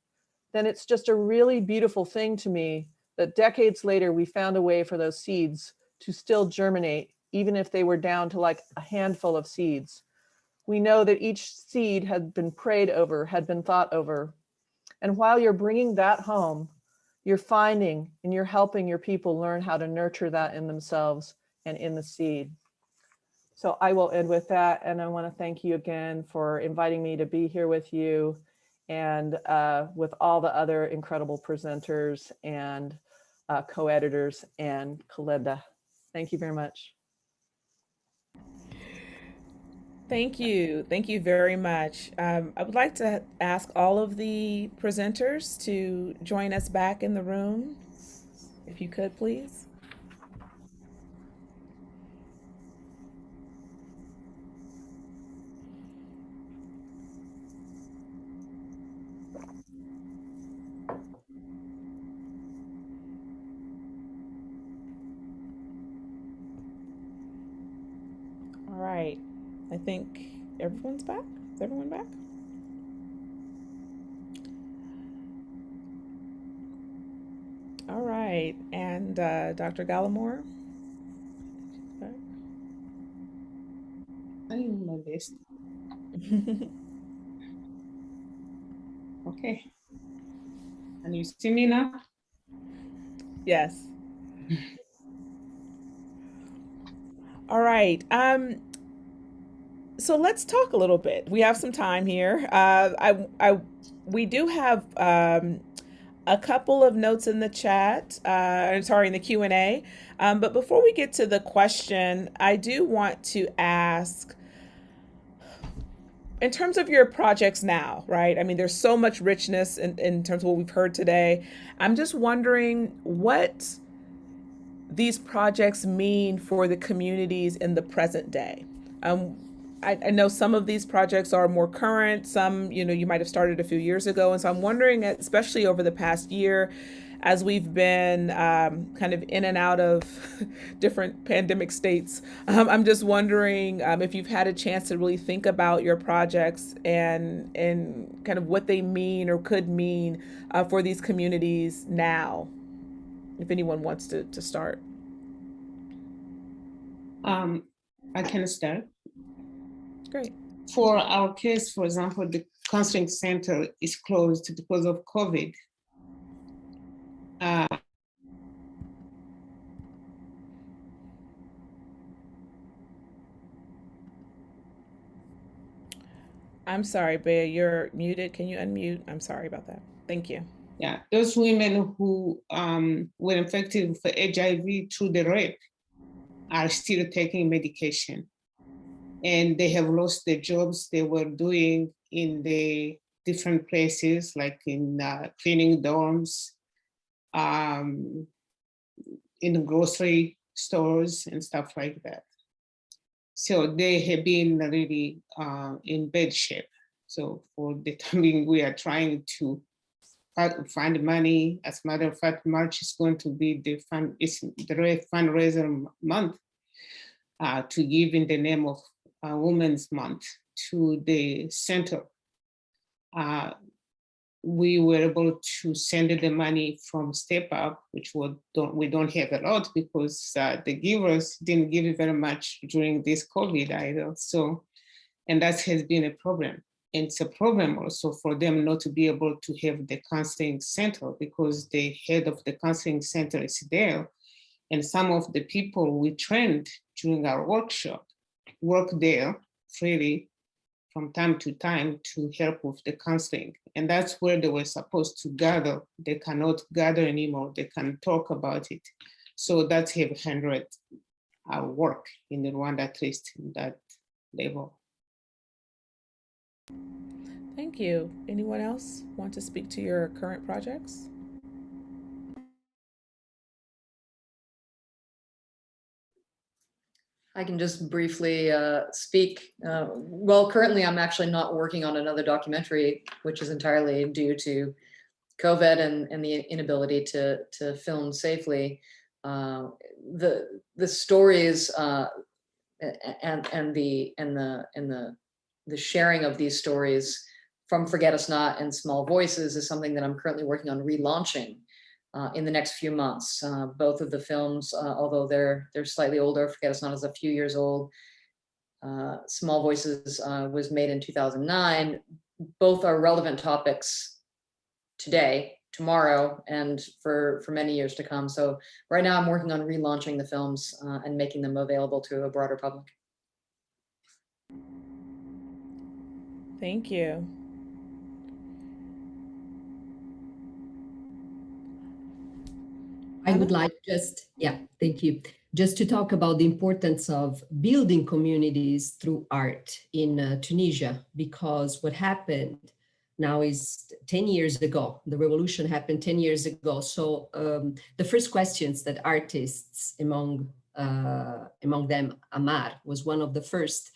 Then it's just a really beautiful thing to me that decades later, we found a way for those seeds to still germinate, even if they were down to like a handful of seeds. We know that each seed had been prayed over, had been thought over. And while you're bringing that home, you're finding and you're helping your people learn how to nurture that in themselves and in the seed." So I will end with that. And I want to thank you again for inviting me to be here with you and with all the other incredible presenters and co-editors and Kalenda. Thank you very much. Thank you. Thank you very much. I would like to ask all of the presenters to join us back in the room, if you could, please. All right. I think everyone's back. Is everyone back? All right. And Dr. Gallimore? I am my best. Okay. Can you see me now? Yes. All right. So let's talk a little bit. We have some time here. We do have a couple of notes in the chat. Sorry, in the Q&A. But before we get to the question, I do want to ask, in terms of your projects now, right? I mean, there's so much richness in terms of what we've heard today. I'm just wondering what these projects mean for the communities in the present day. I know some of these projects are more current, some, you might have started a few years ago. And so I'm wondering, especially over the past year, as we've been kind of in and out of different pandemic states, I'm just wondering if you've had a chance to really think about your projects and kind of what they mean or could mean for these communities now, if anyone wants to start. I can start. Great. For our case, for example, the counseling center is closed because of COVID. I'm sorry, Bea, you're muted. Can you unmute? I'm sorry about that. Thank you. Yeah, those women who were infected with HIV through the rape are still taking medication. And they have lost the jobs they were doing in the different places, like in cleaning dorms, in the grocery stores and stuff like that. So they have been really in bad shape. So for the time being, we are trying to find money. As a matter of fact, March is going to be the fundraiser month to give in the name of Women's Month to the center. We were able to send the money from Step Up, which we don't have a lot because the givers didn't give very much during this COVID either. So, and that has been a problem. And it's a problem also for them not to be able to have the counseling center because the head of the counseling center is there. And some of the people we trained during our workshop work there freely from time to time to help with the counseling. And that's where they were supposed to gather. They cannot gather anymore. They can talk about it. So that's have hindered our work in the Rwanda, at least in that level. Thank you. Anyone else want to speak to your current projects? I can just briefly speak. Well, currently I'm actually not working on another documentary, which is entirely due to COVID and the inability to film safely. The stories and the sharing of these stories from Forget Us Not and Small Voices is something that I'm currently working on relaunching in the next few months. Both of the films, although they're slightly older, Forget Us Not is a few years old. Small Voices was made in 2009. Both are relevant topics today, tomorrow, and for many years to come. So right now I'm working on relaunching the films and making them available to a broader public. Thank you. I would like thank you. Just to talk about the importance of building communities through art in Tunisia, because what happened now is 10 years ago. The revolution happened 10 years ago. So the first questions that artists, among them Amar was one of the first,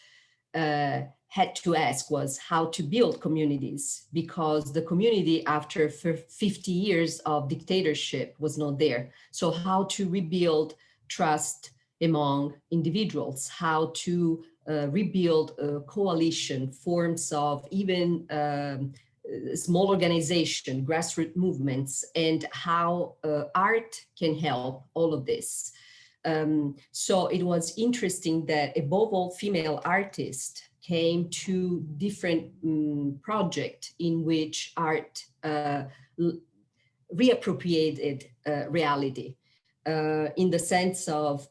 had to ask was how to build communities, because the community after 50 years of dictatorship was not there. So how to rebuild trust among individuals, how to rebuild a coalition, forms of even small organization, grassroots movements, and how art can help all of this. So it was interesting that above all female artists came to different projects in which art reappropriated reality in the sense of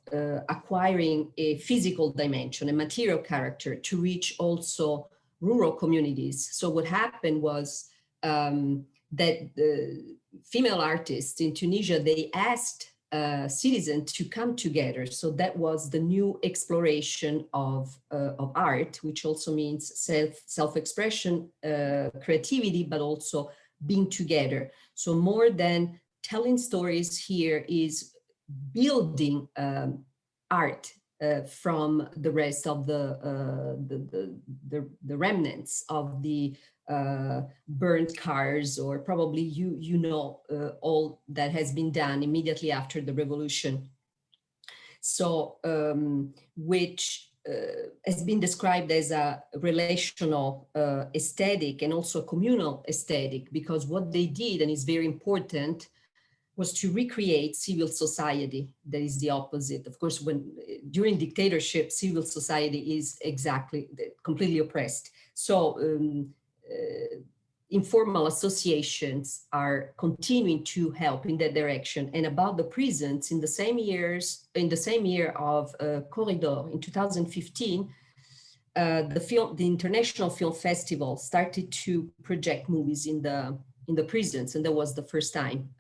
acquiring a physical dimension, a material character to reach also rural communities. So what happened was that the female artists in Tunisia, they asked citizens to come together. So that was the new exploration of art, which also means self-expression, creativity, but also being together. So more than telling stories here is building art from the rest of the remnants of the burnt cars, or probably you know all that has been done immediately after the revolution. So which has been described as a relational aesthetic and also communal aesthetic, because what they did, and is very important, was to recreate civil society. That is the opposite. Of course, when during dictatorship, civil society is exactly completely oppressed. So informal associations are continuing to help in that direction. And about the prisons, in the same year of Corridor in 2015, the International Film Festival started to project movies in the prisons, and that was the first time.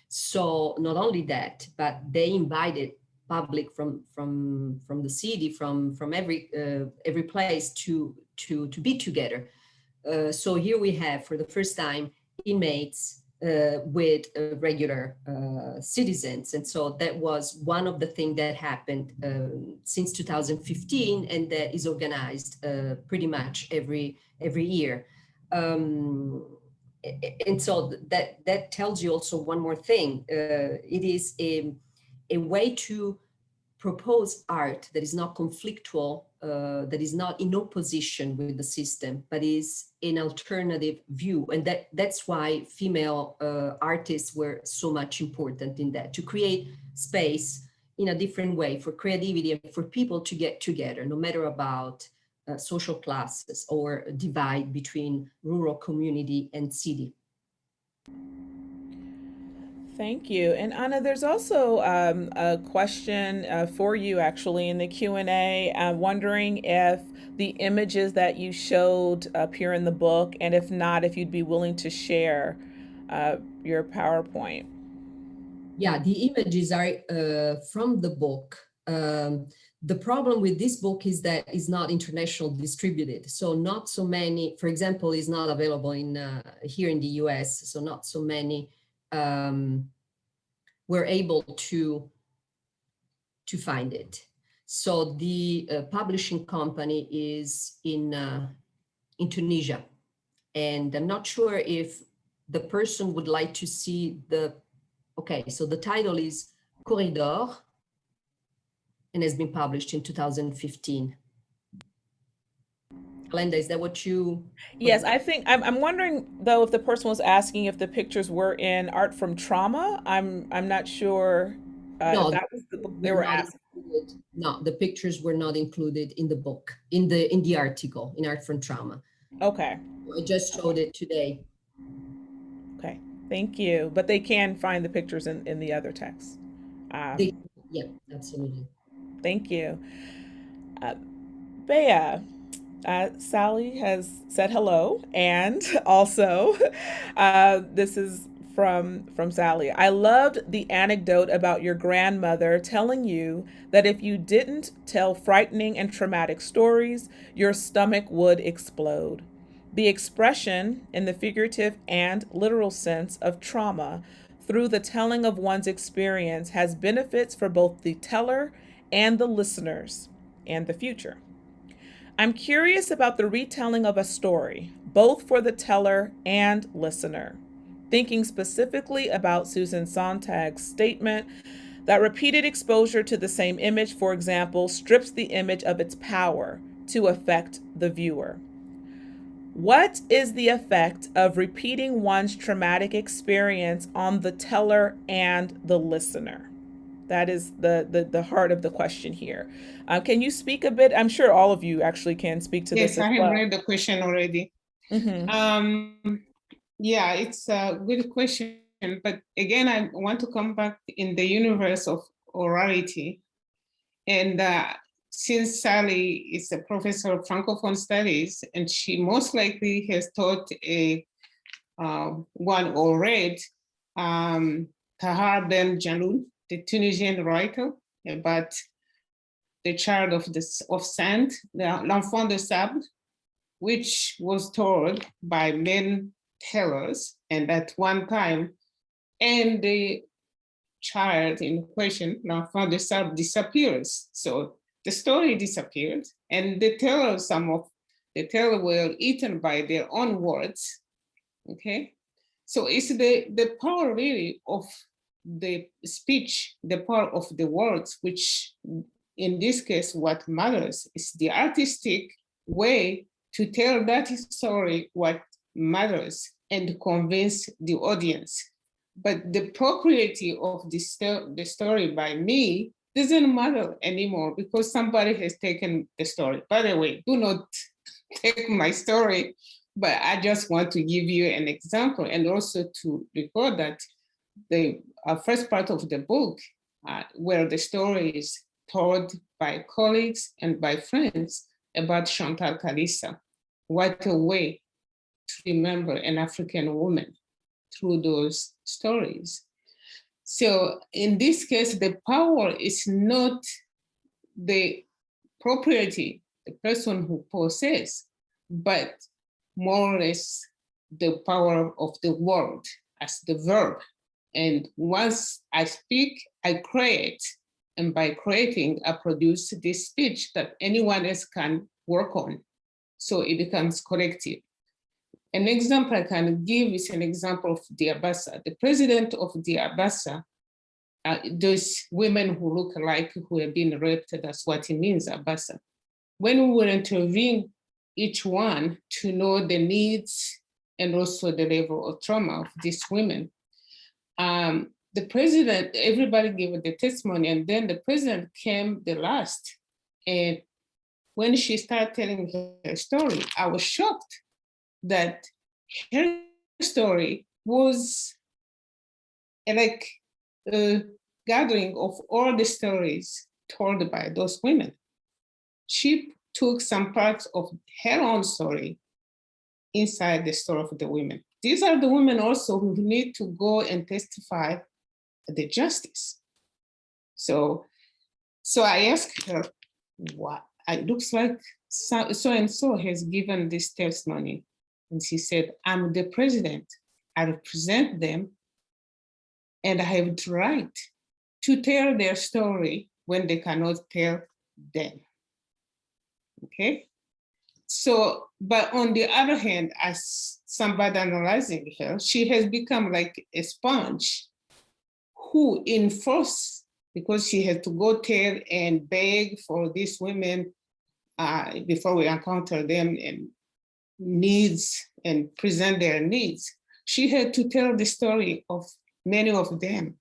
So not only that, but they invited public from the city, from every place to be together. So here we have, for the first time, inmates with regular citizens. And so that was one of the things that happened since 2015, and that is organized pretty much every year. And so that tells you also one more thing. It is a way to propose art that is not conflictual, that is not in opposition with the system, but is an alternative view. And that's why female artists were so much important in that, to create space in a different way for creativity and for people to get together, no matter about social classes or divide between rural community and city. Thank you. And Anna, there's also a question for you actually in the Q&A. I'm wondering if the images that you showed appear in the book, and if not, if you'd be willing to share your PowerPoint. Yeah, the images are from the book. The problem with this book is that it's not international distributed. So not so many, for example, is not available in here in the US. So not so many were able to find it. So the publishing company is in Tunisia. And I'm not sure if the person would like to see okay, so the title is Corridor, and has been published in 2015. Kalenda, is that what you? Yes, I think I'm wondering though if the person was asking if the pictures were in Art from Trauma. I'm not sure No, if that was the book they were asking. No, the pictures were not included in the book, in the article, in Art from Trauma. Okay. I just showed it today. Okay, thank you. But they can find the pictures in the other text. Yeah, absolutely. Thank you. Bea, Sally has said hello, and also this is from Sally. I loved the anecdote about your grandmother telling you that if you didn't tell frightening and traumatic stories, your stomach would explode. The expression, in the figurative and literal sense, of trauma through the telling of one's experience has benefits for both the teller and the listeners and the future. I'm curious about the retelling of a story, both for the teller and listener, thinking specifically about Susan Sontag's statement that repeated exposure to the same image, for example, strips the image of its power to affect the viewer. What is the effect of repeating one's traumatic experience on the teller and the listener? That is the heart of the question here. Can you speak a bit? I'm sure all of you actually can speak to this as well. Yes, I have read the question already. Mm-hmm. Yeah, it's a good question. but again, I want to come back in the universe of orality. And since Sally is a professor of Francophone studies, and she most likely has taught one or read Tahar Ben Jaloul, the Tunisian writer, about the child of sand, l'enfant de sable, which was told by men tellers, and at one time, and the child in question, l'enfant de sable, disappears. So the story disappeared, and the teller, some of the teller were eaten by their own words. Okay, so it's the power really of the speech, the power of the words, which in this case, what matters is the artistic way to tell that story, what matters, and convince the audience. But the propriety of the story by me doesn't matter anymore because somebody has taken the story. By the way, do not take my story, but I just want to give you an example and also to record that the first part of the book, where the story is told by colleagues and by friends about Chantal Kalissa. What a way to remember an African woman through those stories. So in this case, the power is not the propriety, the person who possesses, but more or less the power of the word as the verb. And once I speak, I create. And by creating, I produce this speech that anyone else can work on. So it becomes collective. An example I can give is an example of the Abassa. The president of the Abassa, those women who look like who have been raped, that's what it means, Abassa. When we will intervene each one to know the needs and also the level of trauma of these women, the president, everybody gave the testimony, and then the president came the last. And when she started telling her story, I was shocked that her story was like a gathering of all the stories told by those women. She took some parts of her own story inside the story of the women. These are the women also who need to go and testify the justice. So I asked her, what? It looks like so-and-so has given this testimony. And she said, I'm the president. I represent them, and I have the right to tell their story when they cannot tell them. Okay? So, but on the other hand, as somebody analyzing her, she has become like a sponge who enforce, because she had to go tell and beg for these women before we encounter them and needs and present their needs. She had to tell the story of many of them.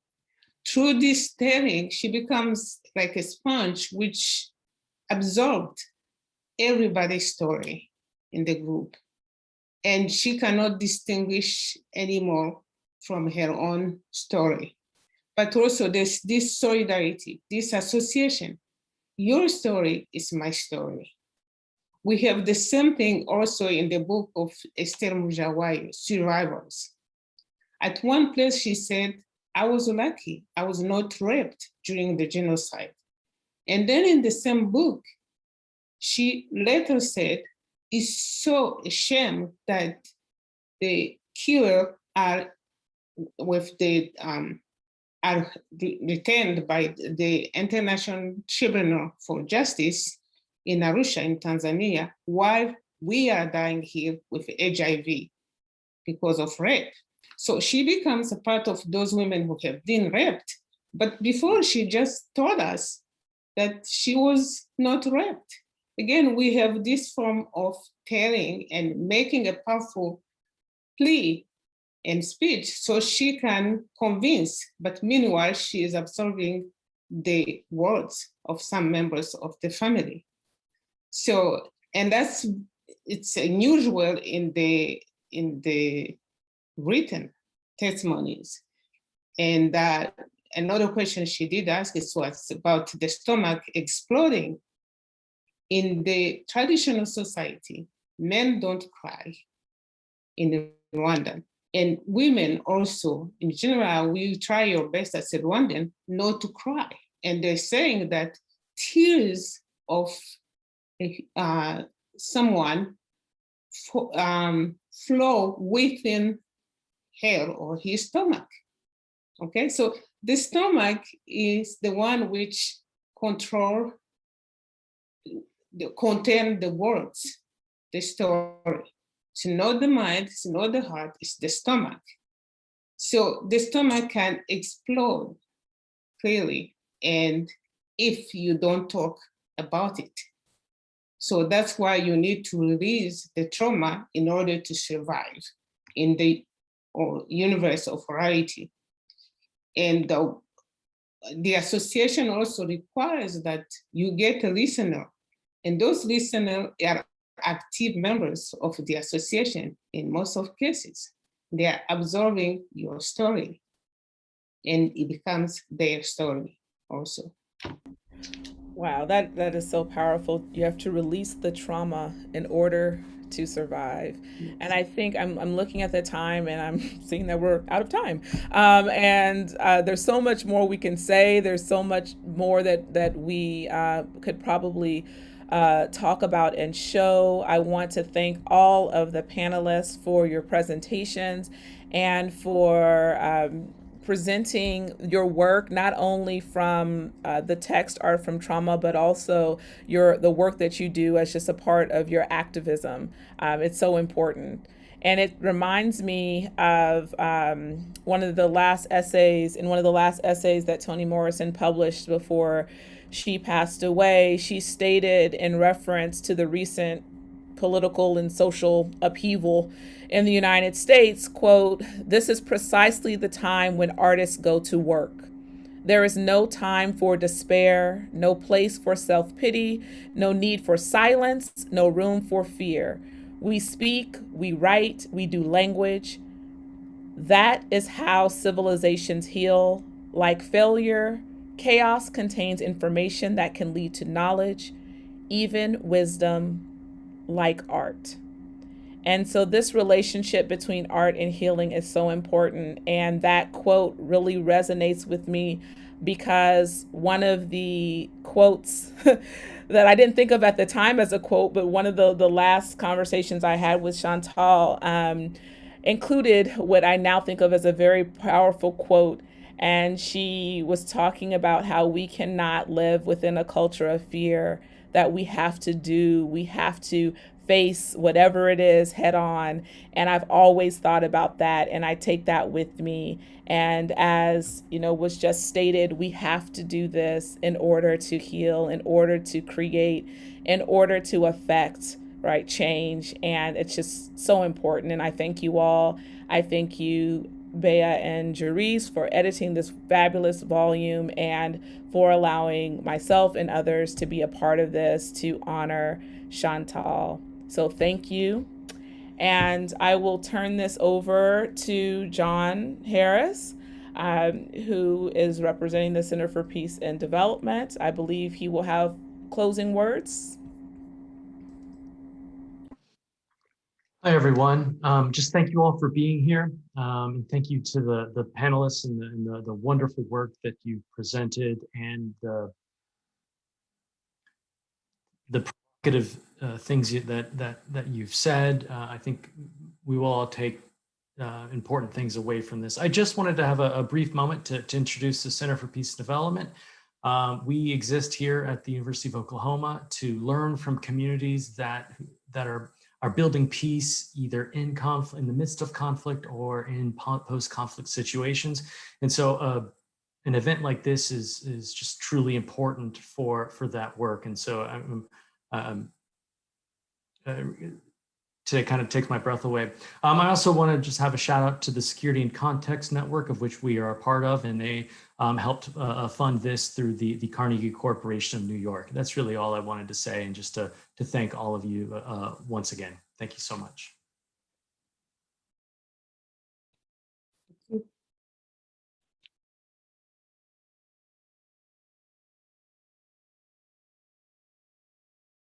Through this telling, she becomes like a sponge which absorbed everybody's story in the group. And she cannot distinguish anymore from her own story. But also there's this solidarity, this association. Your story is my story. We have the same thing also in the book of Esther Mujawayo, Survivors. At one place she said, I was lucky, I was not raped during the genocide. And then in the same book, she later said, it's so a shame that the killer are retained by the International Tribunal for Justice in Arusha in Tanzania, while we are dying here with HIV because of rape. So she becomes a part of those women who have been raped. But before, she just told us that she was not raped. Again, we have this form of telling and making a powerful plea and speech so she can convince, but meanwhile, she is absorbing the words of some members of the family. So, and it's unusual in the written testimonies. And another question she did ask was about the stomach exploding. In the traditional society, men don't cry in Rwanda. And women also, in general, we try your best as a Rwandan not to cry. And they're saying that tears of someone flow within her or his stomach. Okay, so the stomach is the one which contain the words, the story. It's not the mind, it's not the heart, it's the stomach. So the stomach can explode clearly, and if you don't talk about it. So that's why you need to release the trauma in order to survive in the universe of reality. And the association also requires that you get a listener, and those listeners are active members of the association in most of cases. They are absorbing your story, and it becomes their story also. Wow, that is so powerful. You have to release the trauma in order to survive. And I think I'm looking at the time and I'm seeing that we're out of time. And there's so much more we can say. There's so much more that we could probably talk about and show. I want to thank all of the panelists for your presentations and for presenting your work, not only from the text Art from Trauma, but also the work that you do as just a part of your activism. It's so important. And it reminds me of one of the last essays that Toni Morrison published before she passed away. She stated in reference to the recent political and social upheaval in the United States, quote, "This is precisely the time when artists go to work. There is no time for despair, no place for self-pity, no need for silence, no room for fear. We speak, we write, we do language. That is how civilizations heal. Like failure, chaos contains information that can lead to knowledge, even wisdom, like art." And so this relationship between art and healing is so important. And that quote really resonates with me because one of the quotes that I didn't think of at the time as a quote, but one of the last conversations I had with Chantal included what I now think of as a very powerful quote. And she was talking about how we cannot live within a culture of fear, that we have to face whatever it is head on. And I've always thought about that, and I take that with me. And as was just stated, we have to do this in order to heal, in order to create, in order to affect change. And it's just so important. And I thank you all. I thank you, Bea and Gerise, for editing this fabulous volume and for allowing myself and others to be a part of this to honor Chantal. So thank you. And I will turn this over to John Harris, who is representing the Center for Peace and Development. I believe he will have closing words. Hi, everyone. Just thank you all for being here. And thank you to the panelists and the wonderful work that you presented and the provocative things that you've said. I think we will all take important things away from this. I just wanted to have a brief moment to introduce the Center for Peace and Development. We exist here at the University of Oklahoma to learn from communities that are building peace either in conflict, in the midst of conflict, or in post-conflict situations. And so an event like this is just truly important for that work. And so today kind of takes my breath away. I also want to just have a shout out to the Security and Context Network, of which we are a part of, and they helped fund this through the Carnegie Corporation of New York. That's really all I wanted to say, and just to thank all of you once again. Thank you so much.